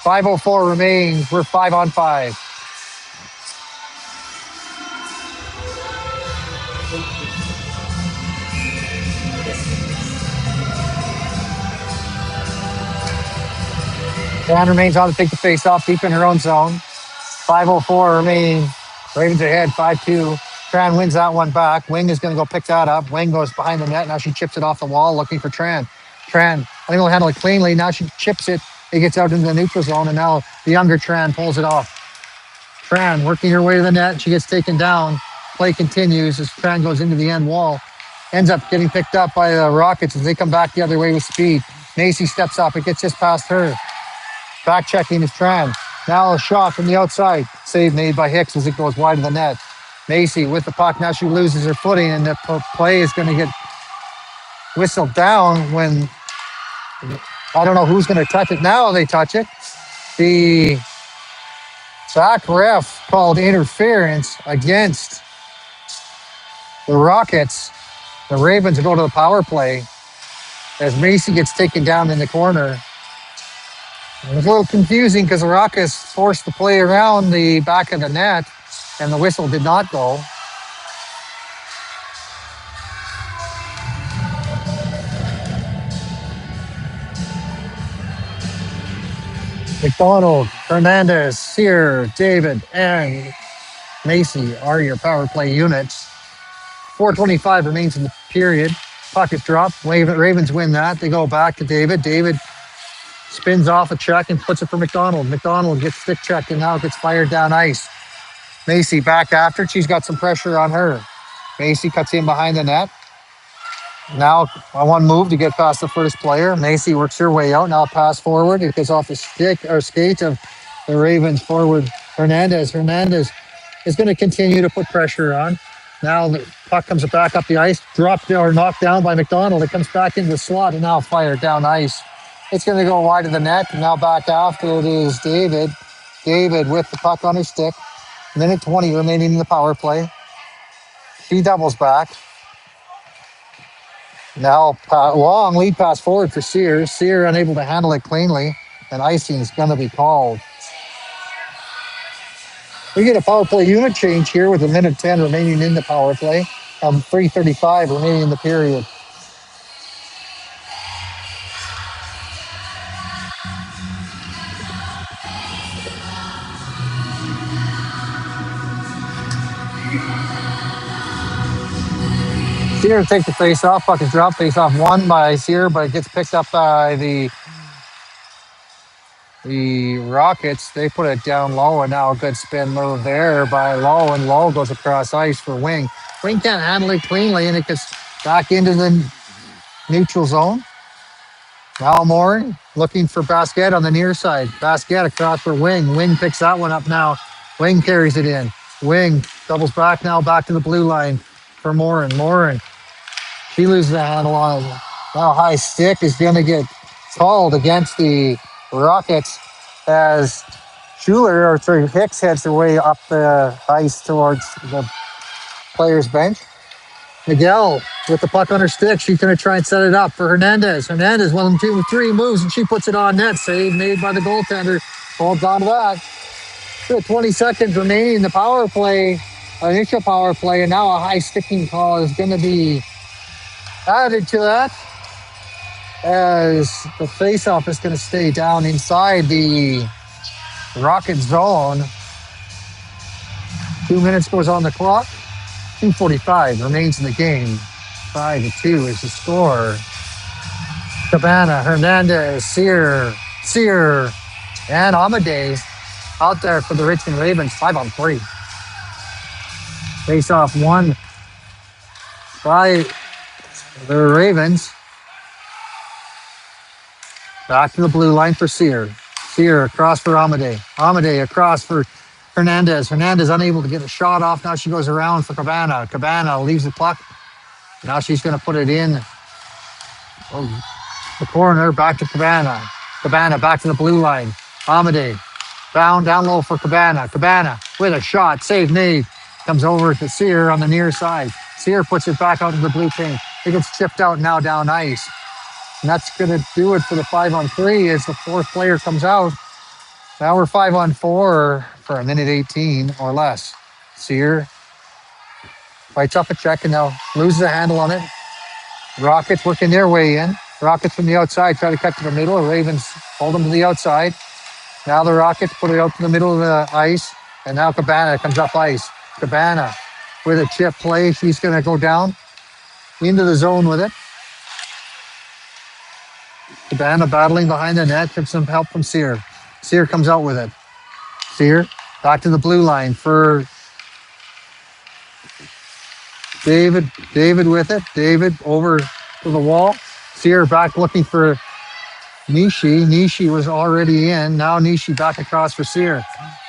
5:04 remains. We're 5-on-5. Tran remains on to take the face off deep in her own zone. 5:04 remaining. Ravens ahead 5-2. Tran wins that one back. Wing is going to go pick that up. Wing goes behind the net. Now she chips it off the wall looking for Tran. Tran, I think will handle it cleanly. Now she chips it. It gets out into the neutral zone, and now the younger Tran pulls it off. Tran working her way to the net. She gets taken down. Play continues as Tran goes into the end wall. Ends up getting picked up by the Rockets as they come back the other way with speed. Macy steps up. It gets just past her. Back checking is Tran. Now a shot from the outside. Save made by Hicks as it goes wide of the net. Macy with the puck. Now she loses her footing, and the play is going to get whistled down when I don't know who's going to touch it. Now they touch it. The SAC ref called interference against the Rockets. The Ravens go to the power play as Macy gets taken down in the corner. It was a little confusing because the Rockets forced the play around the back of the net, and the whistle did not go. McDonald, Hernandez, Sear, David, and Macy are your power play units. 4:25 remains in the period. Puck is dropped. Ravens win that. They go back to David. David spins off a check and puts it for McDonald. McDonald gets stick checked and now gets fired down ice. Macy back after it. She's got some pressure on her. Macy cuts in behind the net. Now on one move to get past the first player. Macy works her way out. Now pass forward. It goes off the stick or skate of the Ravens forward. Hernandez. Hernandez is going to continue to put pressure on. Now the puck comes back up the ice. Dropped or knocked down by McDonald. It comes back into the slot and now fired down ice. It's going to go wide of the net. And now back after it is David. David with the puck on her stick. Minute 20 remaining in the power play. She doubles back. Now long lead pass forward for Sear. Sear unable to handle it cleanly. And icing is going to be called. We get a power play unit change here with a minute 10 remaining in the power play. 3:35 remaining in the period. Sear takes the face off. Puck is dropped. Face off won by Sear, but it gets picked up by the Rockets. They put it down low, and now a good spin move there by Lowe, and Lowe goes across ice for Wing. Wing can't handle it cleanly, and it gets back into the neutral zone. Now Moore looking for Basquet on the near side. Basquet across for Wing. Wing picks that one up now. Wing carries it in. Wing doubles back now, back to the blue line for Morin. Morin, she loses the handle on it. Now high stick is going to get called against the Rockets as Hicks heads their way up the ice towards the players' bench. Miguel with the puck on her stick. She's going to try and set it up for Hernandez. Hernandez, 1, 2, 3 moves, and she puts it on net. Save made by the goaltender. Holds on to that. 20 seconds remaining in the power play, initial power play, and now a high sticking call is going to be added to that as the faceoff is going to stay down inside the Rocket zone. 2 minutes goes on the clock. 2:45 remains in the game. 5-2 is the score. Cabana, Hernandez, Sear, and Amadei out there for the Richmond Ravens. 5-on-3. Face off won by the Ravens. Back to the blue line for Sear. Sear across for Amadei. Amadei across for Hernandez. Hernandez unable to get a shot off. Now she goes around for Cabana. Cabana leaves the puck. Now she's going to put it in the corner. Back to Cabana. Cabana back to the blue line. Amadei bound down low for Cabana. Cabana with a shot. Save made. Comes over to Sear on the near side. Sear puts it back out to the blue paint. It gets chipped out now down ice. And that's going to do it for the 5-on-3 as the fourth player comes out. Now we're 5-on-4 for a minute 18 or less. Sear fights off a check and now loses a handle on it. Rockets working their way in. Rockets from the outside try to cut to the middle. The Ravens hold them to the outside. Now the Rockets put it out to the middle of the ice. And now Cabana comes up ice. Cabana with a chip play. She's going to go down into the zone with it. Cabana battling behind the net. Gets some help from Sear. Sear comes out with it. Sear back to the blue line for David. David with it. David over to the wall. Sear back looking for Nishi. Nishi was already in. Now Nishi back across for Sear.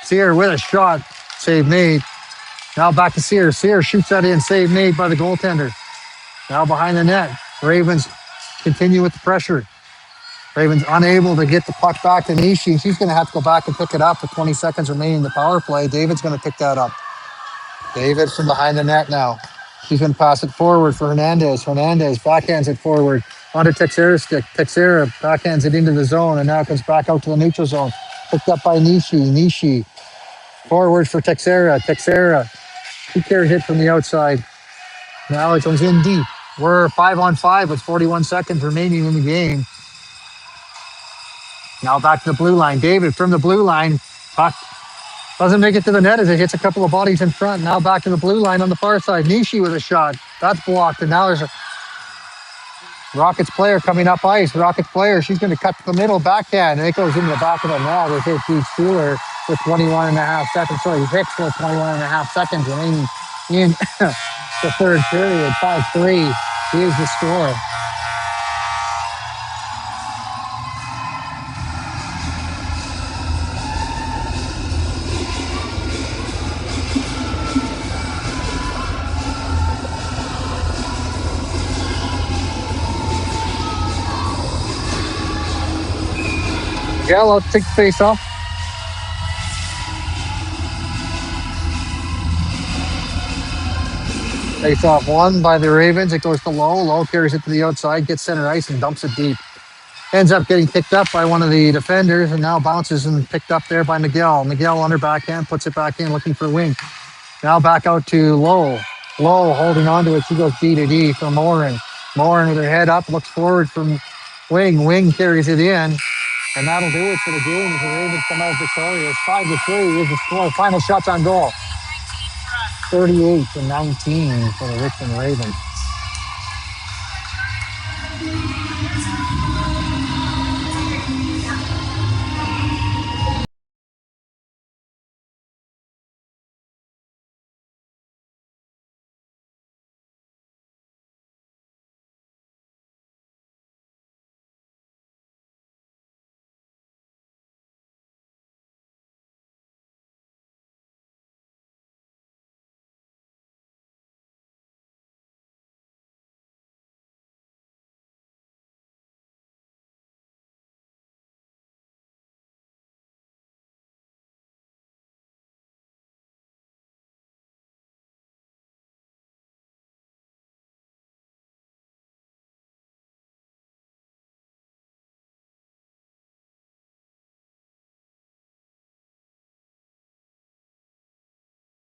Sear with a shot. Save made. Now back to Sear. Sear shoots that in. Save made by the goaltender. Now behind the net. Ravens continue with the pressure. Ravens unable to get the puck back to Nishi. She's going to have to go back and pick it up with 20 seconds remaining in the power play. David's going to pick that up. David from behind the net now. She's going to pass it forward for Hernandez. Hernandez backhands it forward onto Texera's stick. Texera backhands it into the zone and now comes back out to the neutral zone. Picked up by Nishi. Nishi forward for Texera. Texera, he carries it from the outside. Now it comes in deep. We're 5-on-5 with 41 seconds remaining in the game. Now back to the blue line. David from the blue line. Puck doesn't make it to the net as it hits a couple of bodies in front. Now back to the blue line on the far side. Nishi with a shot. That's blocked. And now there's a Rockets player coming up ice. Rockets player, she's going to cut to the middle backhand. And it goes into the back of the net. They hit Pete Schuler with 21 and a half seconds. Sorry, Hicks with 21 and a half seconds remaining in the third period. 5-3 is the score. Gallo take the face off. Face off won by the Ravens. It goes to Lowe. Lowe carries it to the outside, gets center ice and dumps it deep. Ends up getting picked up by one of the defenders and now bounces and picked up there by Miguel. Miguel on her backhand, puts it back in looking for Wing. Now back out to Lowe. Low holding on to it. She goes D to D for Morin. Morin with her head up, looks forward from Wing. Wing carries it in. And that'll do it for the game as the Ravens come out victorious. 5-3 is the score. Final shots on goal. 38-19 for the Richmond Ravens.